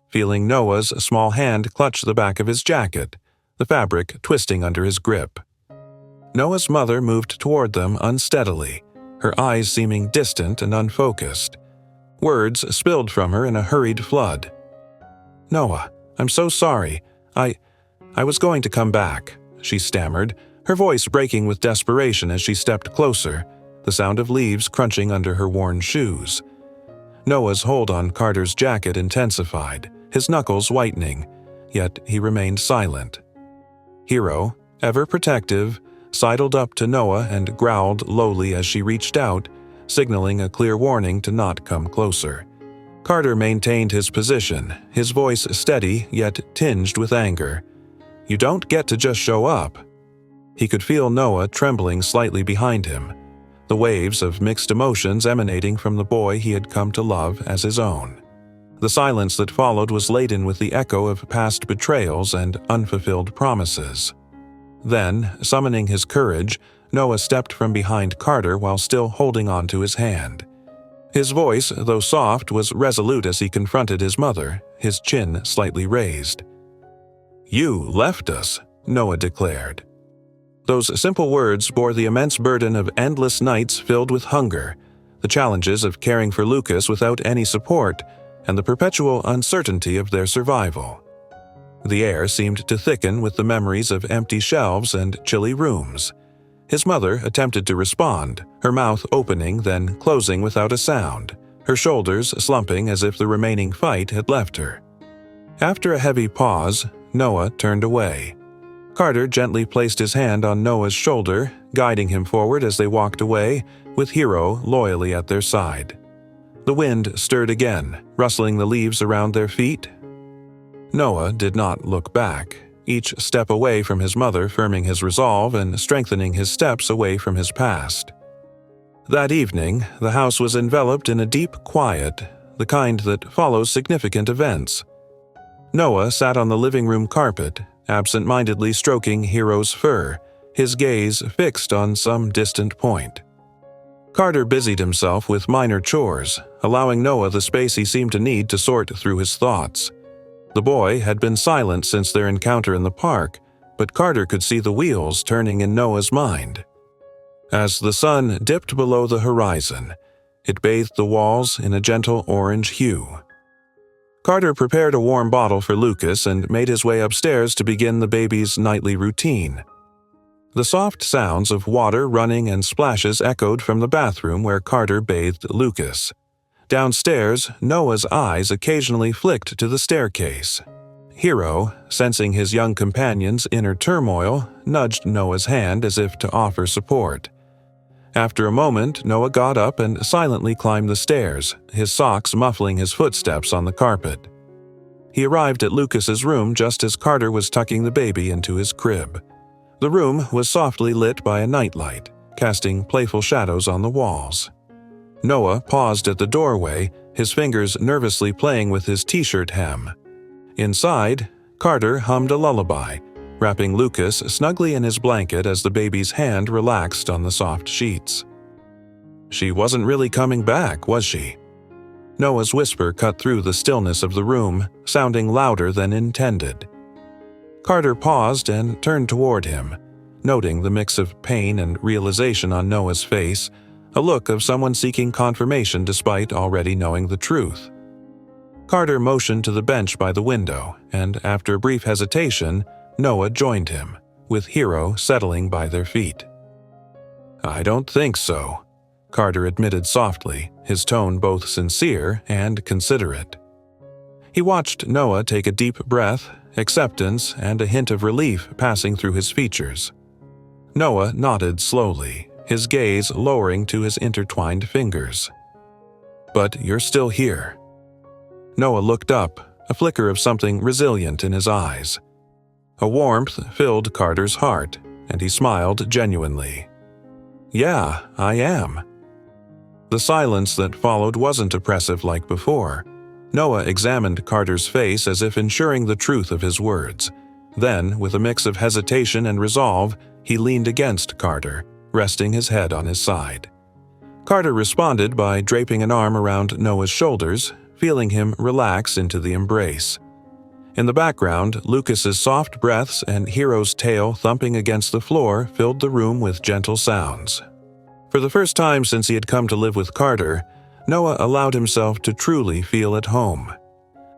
feeling Noah's small hand clutch the back of his jacket, the fabric twisting under his grip. Noah's mother moved toward them unsteadily, her eyes seeming distant and unfocused. Words spilled from her in a hurried flood. "Noah, I'm so sorry. I was going to come back," she stammered, her voice breaking with desperation as she stepped closer, the sound of leaves crunching under her worn shoes. Noah's hold on Carter's jacket intensified, his knuckles whitening, yet he remained silent. Hero, ever protective, sidled up to Noah and growled lowly as she reached out, signaling a clear warning to not come closer. Carter maintained his position, his voice steady yet tinged with anger. "You don't get to just show up." He could feel Noah trembling slightly behind him, the waves of mixed emotions emanating from the boy he had come to love as his own. The silence that followed was laden with the echo of past betrayals and unfulfilled promises. Then, summoning his courage, Noah stepped from behind Carter while still holding onto his hand. His voice, though soft, was resolute as he confronted his mother, his chin slightly raised. "You left us," Noah declared. Those simple words bore the immense burden of endless nights filled with hunger, the challenges of caring for Lucas without any support, and the perpetual uncertainty of their survival. The air seemed to thicken with the memories of empty shelves and chilly rooms. His mother attempted to respond, her mouth opening then closing without a sound, her shoulders slumping as if the remaining fight had left her. After a heavy pause, Noah turned away. Carter gently placed his hand on Noah's shoulder, guiding him forward as they walked away, with Hero loyally at their side. The wind stirred again, rustling the leaves around their feet. Noah did not look back, each step away from his mother firming his resolve and strengthening his steps away from his past. That evening, the house was enveloped in a deep quiet, the kind that follows significant events. Noah sat on the living room carpet, absent-mindedly stroking Hero's fur, his gaze fixed on some distant point. Carter busied himself with minor chores, allowing Noah the space he seemed to need to sort through his thoughts. The boy had been silent since their encounter in the park, but Carter could see the wheels turning in Noah's mind. As the sun dipped below the horizon, it bathed the walls in a gentle orange hue. Carter prepared a warm bottle for Lucas and made his way upstairs to begin the baby's nightly routine. The soft sounds of water running and splashes echoed from the bathroom where Carter bathed Lucas. Downstairs, Noah's eyes occasionally flicked to the staircase. Hero, sensing his young companion's inner turmoil, nudged Noah's hand as if to offer support. After a moment, Noah got up and silently climbed the stairs, his socks muffling his footsteps on the carpet. He arrived at Lucas's room just as Carter was tucking the baby into his crib. The room was softly lit by a nightlight, casting playful shadows on the walls. Noah paused at the doorway, his fingers nervously playing with his t-shirt hem. Inside, Carter hummed a lullaby, wrapping Lucas snugly in his blanket as the baby's hand relaxed on the soft sheets. "She wasn't really coming back, was she?" Noah's whisper cut through the stillness of the room, sounding louder than intended. Carter paused and turned toward him, noting the mix of pain and realization on Noah's face, a look of someone seeking confirmation despite already knowing the truth. Carter motioned to the bench by the window, and after a brief hesitation, Noah joined him, with Hero settling by their feet. "I don't think so," Carter admitted softly, his tone both sincere and considerate. He watched Noah take a deep breath, acceptance and a hint of relief passing through his features. Noah nodded slowly, his gaze lowering to his intertwined fingers. "But you're still here." Noah looked up, a flicker of something resilient in his eyes. A warmth filled Carter's heart, and he smiled genuinely. "Yeah, I am." The silence that followed wasn't oppressive like before. Noah examined Carter's face as if ensuring the truth of his words. Then, with a mix of hesitation and resolve, he leaned against Carter, resting his head on his side. Carter responded by draping an arm around Noah's shoulders, feeling him relax into the embrace. In the background, Lucas's soft breaths and Hero's tail thumping against the floor filled the room with gentle sounds. For the first time since he had come to live with Carter, Noah allowed himself to truly feel at home.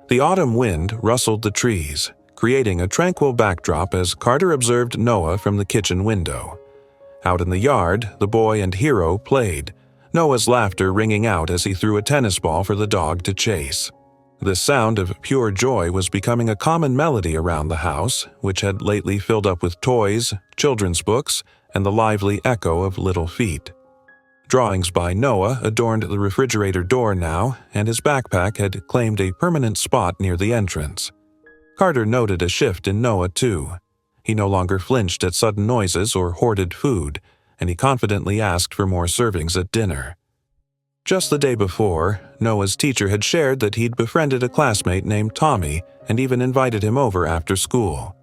The autumn wind rustled the trees, creating a tranquil backdrop as Carter observed Noah from the kitchen window. Out in the yard, the boy and Hero played, Noah's laughter ringing out as he threw a tennis ball for the dog to chase. This sound of pure joy was becoming a common melody around the house, which had lately filled up with toys, children's books, and the lively echo of little feet. Drawings by Noah adorned the refrigerator door now, and his backpack had claimed a permanent spot near the entrance. Carter noted a shift in Noah, too. He no longer flinched at sudden noises or hoarded food, and he confidently asked for more servings at dinner. Just the day before, Noah's teacher had shared that he'd befriended a classmate named Tommy and even invited him over after school.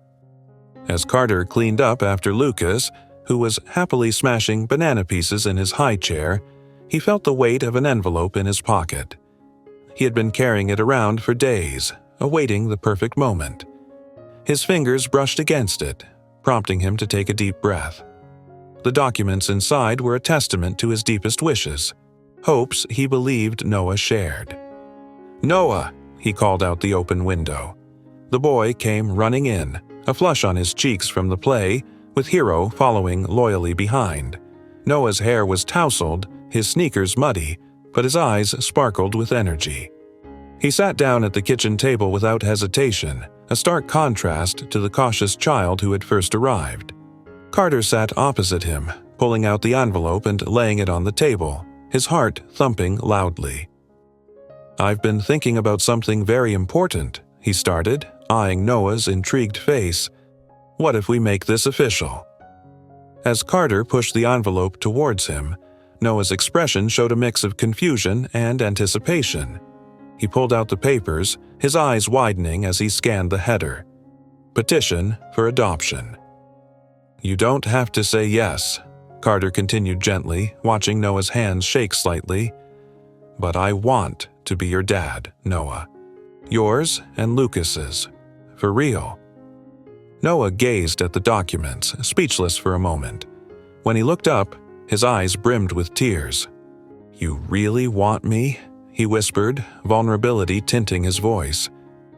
As Carter cleaned up after Lucas, who was happily smashing banana pieces in his high chair, he felt the weight of an envelope in his pocket. He had been carrying it around for days, awaiting the perfect moment. His fingers brushed against it, prompting him to take a deep breath. The documents inside were a testament to his deepest wishes, hopes he believed Noah shared. "Noah!" he called out the open window. The boy came running in, a flush on his cheeks from the play, with Hero following loyally behind. Noah's hair was tousled, his sneakers muddy, but his eyes sparkled with energy. He sat down at the kitchen table without hesitation, a stark contrast to the cautious child who had first arrived. Carter sat opposite him, pulling out the envelope and laying it on the table, his heart thumping loudly. "I've been thinking about something very important," he started, eyeing Noah's intrigued face. "What if we make this official?" As Carter pushed the envelope towards him, Noah's expression showed a mix of confusion and anticipation. He pulled out the papers, his eyes widening as he scanned the header. "Petition for adoption." "You don't have to say yes," Carter continued gently, watching Noah's hands shake slightly. "But I want to be your dad, Noah. Yours and Lucas's. For real." Noah gazed at the documents, speechless for a moment. When he looked up, his eyes brimmed with tears. "You really want me?" he whispered, vulnerability tinting his voice.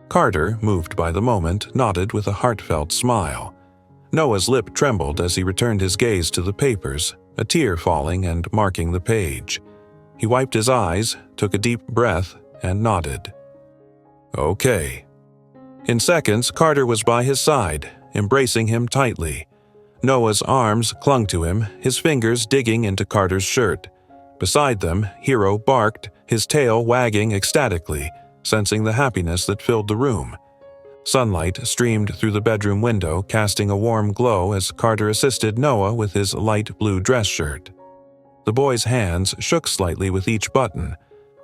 Carter, moved by the moment, nodded with a heartfelt smile. Noah's lip trembled as he returned his gaze to the papers, a tear falling and marking the page. He wiped his eyes, took a deep breath, and nodded. "Okay." In seconds, Carter was by his side, embracing him tightly. Noah's arms clung to him, his fingers digging into Carter's shirt. Beside them, Hero barked, his tail wagging ecstatically, sensing the happiness that filled the room. Sunlight streamed through the bedroom window, casting a warm glow as Carter assisted Noah with his light blue dress shirt. The boy's hands shook slightly with each button,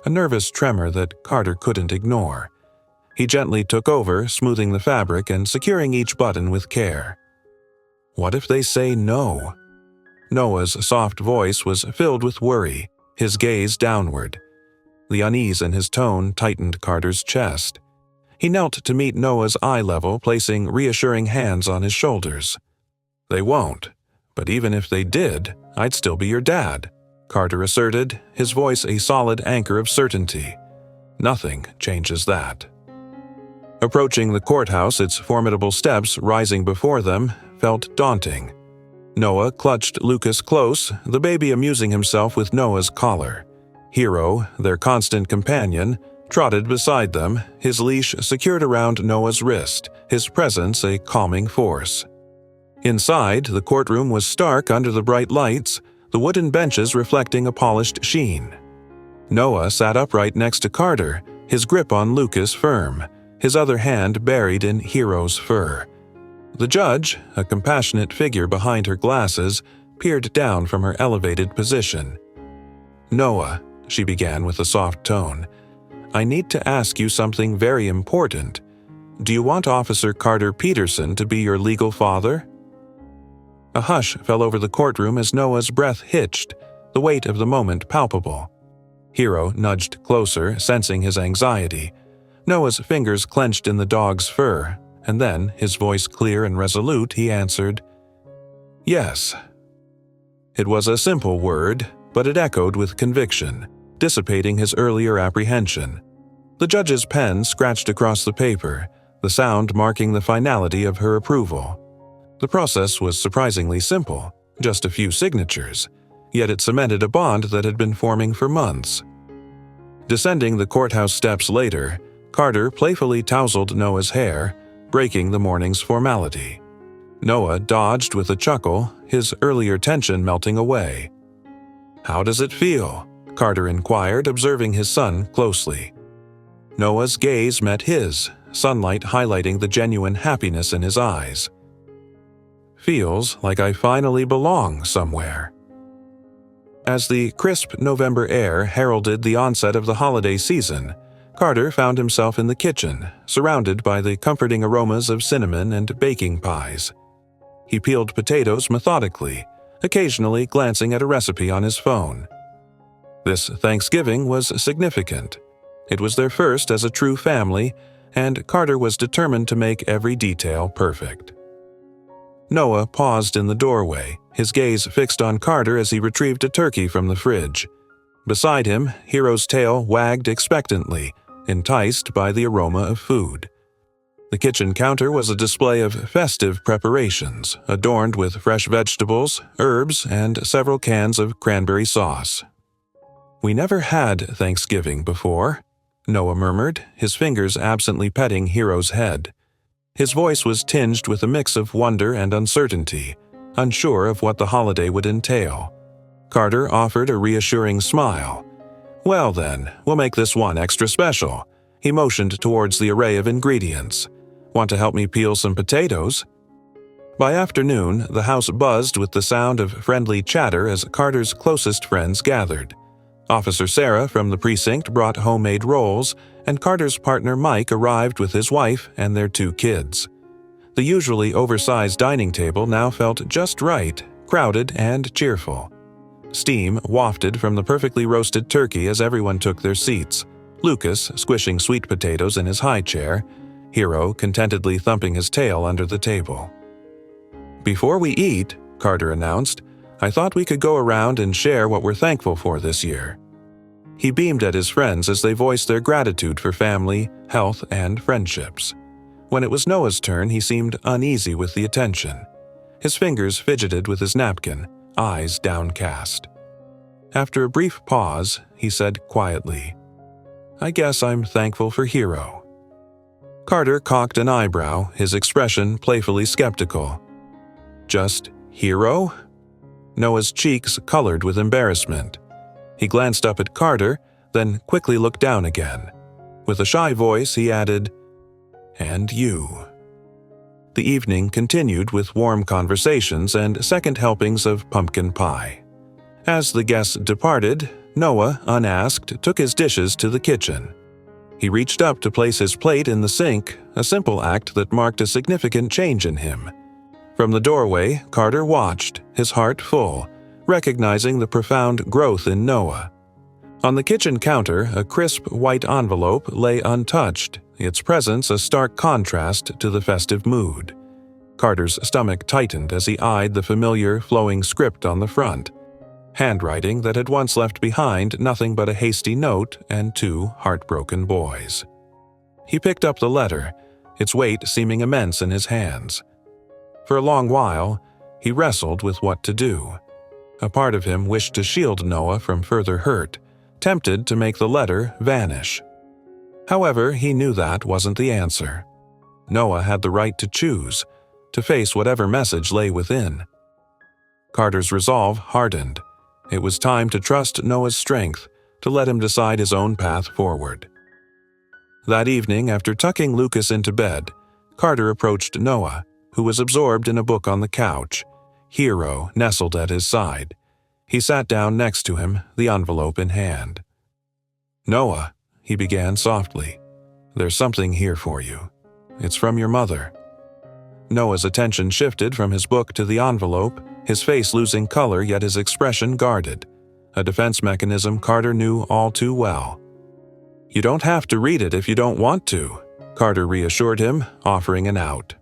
a nervous tremor that Carter couldn't ignore. He gently took over, smoothing the fabric and securing each button with care. "What if they say no?" Noah's soft voice was filled with worry, his gaze downward. The unease in his tone tightened Carter's chest. He knelt to meet Noah's eye level, placing reassuring hands on his shoulders. "They won't, but even if they did, I'd still be your dad," Carter asserted, his voice a solid anchor of certainty. "Nothing changes that." Approaching the courthouse, its formidable steps rising before them, felt daunting. Noah clutched Lucas close, the baby amusing himself with Noah's collar. Hero, their constant companion, trotted beside them, his leash secured around Noah's wrist, his presence a calming force. Inside, the courtroom was stark under the bright lights, the wooden benches reflecting a polished sheen. Noah sat upright next to Carter, his grip on Lucas firm, his other hand buried in Hero's fur. The judge, a compassionate figure behind her glasses, peered down from her elevated position. "Noah," she began with a soft tone, "I need to ask you something very important. Do you want Officer Carter Peterson to be your legal father?" A hush fell over the courtroom as Noah's breath hitched, the weight of the moment palpable. Hero nudged closer, sensing his anxiety. Noah's fingers clenched in the dog's fur, and then, his voice clear and resolute, he answered, "Yes." It was a simple word, but it echoed with conviction. dissipating his earlier apprehension. The judge's pen scratched across the paper, the sound marking the finality of her approval. The process was surprisingly simple, just a few signatures, yet it cemented a bond that had been forming for months. Descending the courthouse steps later, Carter playfully tousled Noah's hair, breaking the morning's formality. Noah dodged with a chuckle, his earlier tension melting away. "How does it feel?" Carter inquired, observing his son closely. Noah's gaze met his, sunlight highlighting the genuine happiness in his eyes. "Feels like I finally belong somewhere." As the crisp November air heralded the onset of the holiday season, Carter found himself in the kitchen, surrounded by the comforting aromas of cinnamon and baking pies. He peeled potatoes methodically, occasionally glancing at a recipe on his phone. This Thanksgiving was significant. It was their first as a true family, and Carter was determined to make every detail perfect. Noah paused in the doorway, his gaze fixed on Carter as he retrieved a turkey from the fridge. Beside him, Hero's tail wagged expectantly, enticed by the aroma of food. The kitchen counter was a display of festive preparations, adorned with fresh vegetables, herbs, and several cans of cranberry sauce. "We never had Thanksgiving before," Noah murmured, his fingers absently petting Hero's head. His voice was tinged with a mix of wonder and uncertainty, unsure of what the holiday would entail. Carter offered a reassuring smile. "Well then, we'll make this one extra special." He motioned towards the array of ingredients. "Want to help me peel some potatoes?" By afternoon, the house buzzed with the sound of friendly chatter as Carter's closest friends gathered. Officer Sarah from the precinct brought homemade rolls, and Carter's partner Mike arrived with his wife and their 2 kids. The usually oversized dining table now felt just right, crowded and cheerful. Steam wafted from the perfectly roasted turkey as everyone took their seats, Lucas squishing sweet potatoes in his high chair, Hero contentedly thumping his tail under the table. "Before we eat," Carter announced, "I thought we could go around and share what we're thankful for this year." He beamed at his friends as they voiced their gratitude for family, health, and friendships. When it was Noah's turn, he seemed uneasy with the attention. His fingers fidgeted with his napkin, eyes downcast. After a brief pause, he said quietly, "I guess I'm thankful for Hero." Carter cocked an eyebrow, his expression playfully skeptical. "Just Hero?" Noah's cheeks colored with embarrassment. He glanced up at Carter, then quickly looked down again. With a shy voice, he added, "And you." The evening continued with warm conversations and second helpings of pumpkin pie. As the guests departed, Noah, unasked, took his dishes to the kitchen. He reached up to place his plate in the sink, a simple act that marked a significant change in him. From the doorway, Carter watched, his heart full, recognizing the profound growth in Noah. On the kitchen counter, a crisp white envelope lay untouched, its presence a stark contrast to the festive mood. Carter's stomach tightened as he eyed the familiar, flowing script on the front, handwriting that had once left behind nothing but a hasty note and 2 heartbroken boys. He picked up the letter, its weight seeming immense in his hands. For a long while, he wrestled with what to do. A part of him wished to shield Noah from further hurt, tempted to make the letter vanish. However, he knew that wasn't the answer. Noah had the right to choose, to face whatever message lay within. Carter's resolve hardened. It was time to trust Noah's strength, to let him decide his own path forward. That evening, after tucking Lucas into bed, Carter approached Noah, who was absorbed in a book on the couch, Hero nestled at his side. He sat down next to him, the envelope in hand. "Noah," he began softly, "there's something here for you. It's from your mother." Noah's attention shifted from his book to the envelope, his face losing color yet his expression guarded, a defense mechanism Carter knew all too well. "You don't have to read it if you don't want to," Carter reassured him, offering an out.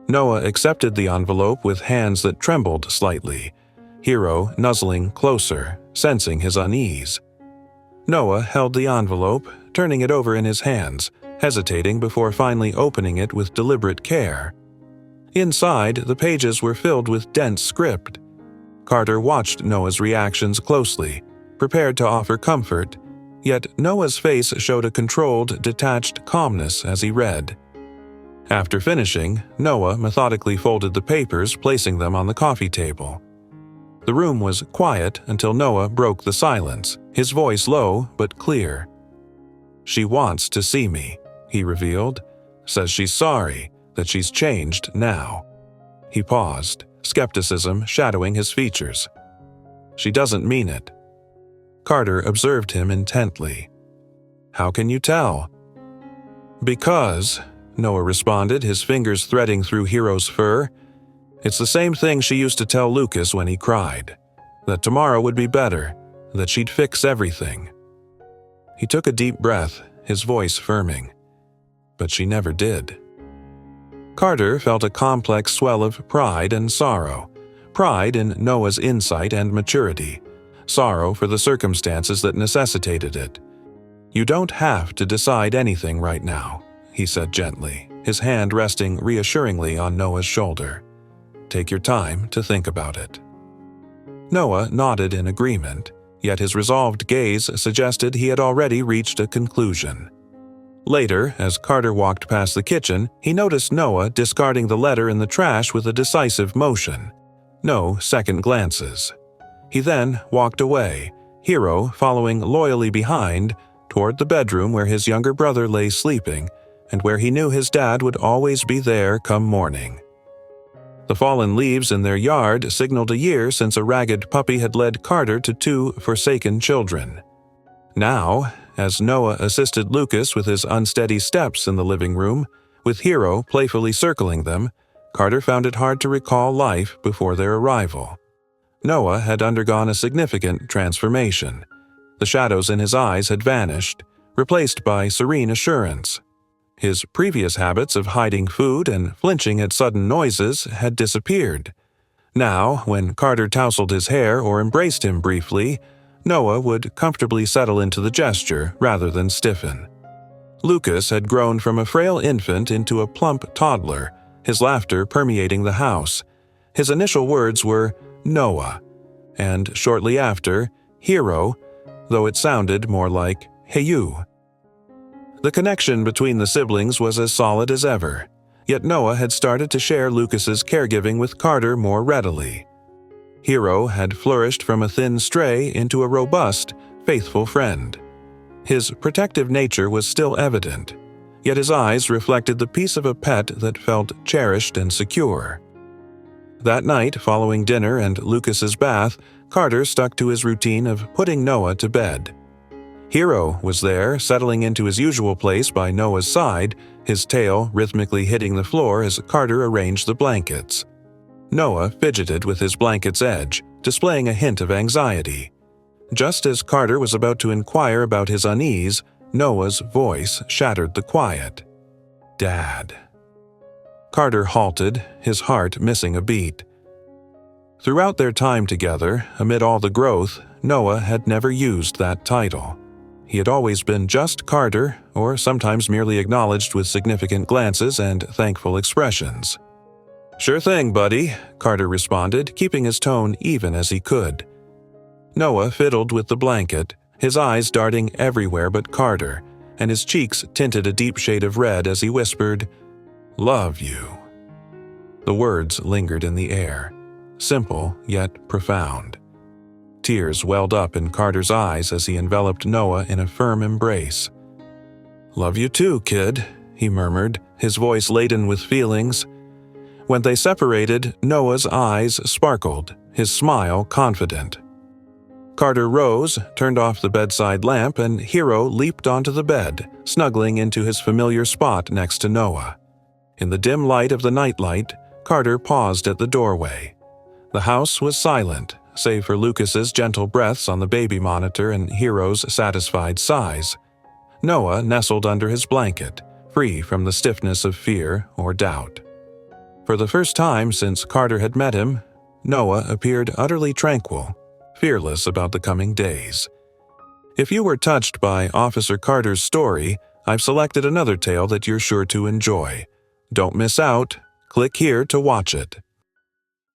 Noah accepted the envelope with hands that trembled slightly, Hero nuzzling closer, sensing his unease. Noah held the envelope, turning it over in his hands, hesitating before finally opening it with deliberate care. Inside, the pages were filled with dense script. Carter watched Noah's reactions closely, prepared to offer comfort, yet Noah's face showed a controlled, detached calmness as he read. After finishing, Noah methodically folded the papers, placing them on the coffee table. The room was quiet until Noah broke the silence, his voice low but clear. "She wants to see me," he revealed. "Says she's sorry, that she's changed now." He paused, skepticism shadowing his features. "She doesn't mean it." Carter observed him intently. "How can you tell?" "Because," Noah responded, his fingers threading through Hero's fur, "it's the same thing she used to tell Lucas when he cried. That tomorrow would be better, that she'd fix everything." He took a deep breath, his voice firming. But she never did. Carter felt a complex swell of pride and sorrow. Pride in Noah's insight and maturity. Sorrow for the circumstances that necessitated it. "You don't have to decide anything right now," he said gently, his hand resting reassuringly on Noah's shoulder. "Take your time to think about it." Noah nodded in agreement, yet his resolved gaze suggested he had already reached a conclusion. Later, as Carter walked past the kitchen, he noticed Noah discarding the letter in the trash with a decisive motion. No second glances. He then walked away, Hero following loyally behind, toward the bedroom where his younger brother lay sleeping, and where he knew his dad would always be there come morning. The fallen leaves in their yard signaled a year since a ragged puppy had led Carter to 2 forsaken children. Now, as Noah assisted Lucas with his unsteady steps in the living room, with Hero playfully circling them, Carter found it hard to recall life before their arrival. Noah had undergone a significant transformation. The shadows in his eyes had vanished, replaced by serene assurance. His previous habits of hiding food and flinching at sudden noises had disappeared. Now, when Carter tousled his hair or embraced him briefly, Noah would comfortably settle into the gesture rather than stiffen. Lucas had grown from a frail infant into a plump toddler, his laughter permeating the house. His initial words were, "Noah," and shortly after, "Hero," though it sounded more like, "Hey you." The connection between the siblings was as solid as ever, yet Noah had started to share Lucas's caregiving with Carter more readily. Hero had flourished from a thin stray into a robust, faithful friend. His protective nature was still evident, yet his eyes reflected the peace of a pet that felt cherished and secure. That night, following dinner and Lucas's bath, Carter stuck to his routine of putting Noah to bed. Hero was there, settling into his usual place by Noah's side, his tail rhythmically hitting the floor as Carter arranged the blankets. Noah fidgeted with his blanket's edge, displaying a hint of anxiety. Just as Carter was about to inquire about his unease, Noah's voice shattered the quiet. "Dad." Carter halted, his heart missing a beat. Throughout their time together, amid all the growth, Noah had never used that title. He had always been just Carter, or sometimes merely acknowledged with significant glances and thankful expressions. "Sure thing, buddy," Carter responded, keeping his tone even as he could. Noah fiddled with the blanket, his eyes darting everywhere but Carter, and his cheeks tinted a deep shade of red as he whispered, "Love you." The words lingered in the air, simple yet profound. Tears welled up in Carter's eyes as he enveloped Noah in a firm embrace. "Love you too, kid," he murmured, his voice laden with feelings. When they separated, Noah's eyes sparkled, his smile confident. Carter rose, turned off the bedside lamp, and Hero leaped onto the bed, snuggling into his familiar spot next to Noah. In the dim light of the nightlight, Carter paused at the doorway. The house was silent, save for Lucas's gentle breaths on the baby monitor and Hero's satisfied sighs. Noah nestled under his blanket, free from the stiffness of fear or doubt. For the first time since Carter had met him, Noah appeared utterly tranquil, fearless about the coming days. If you were touched by Officer Carter's story, I've selected another tale that you're sure to enjoy. Don't miss out. Click here to watch it.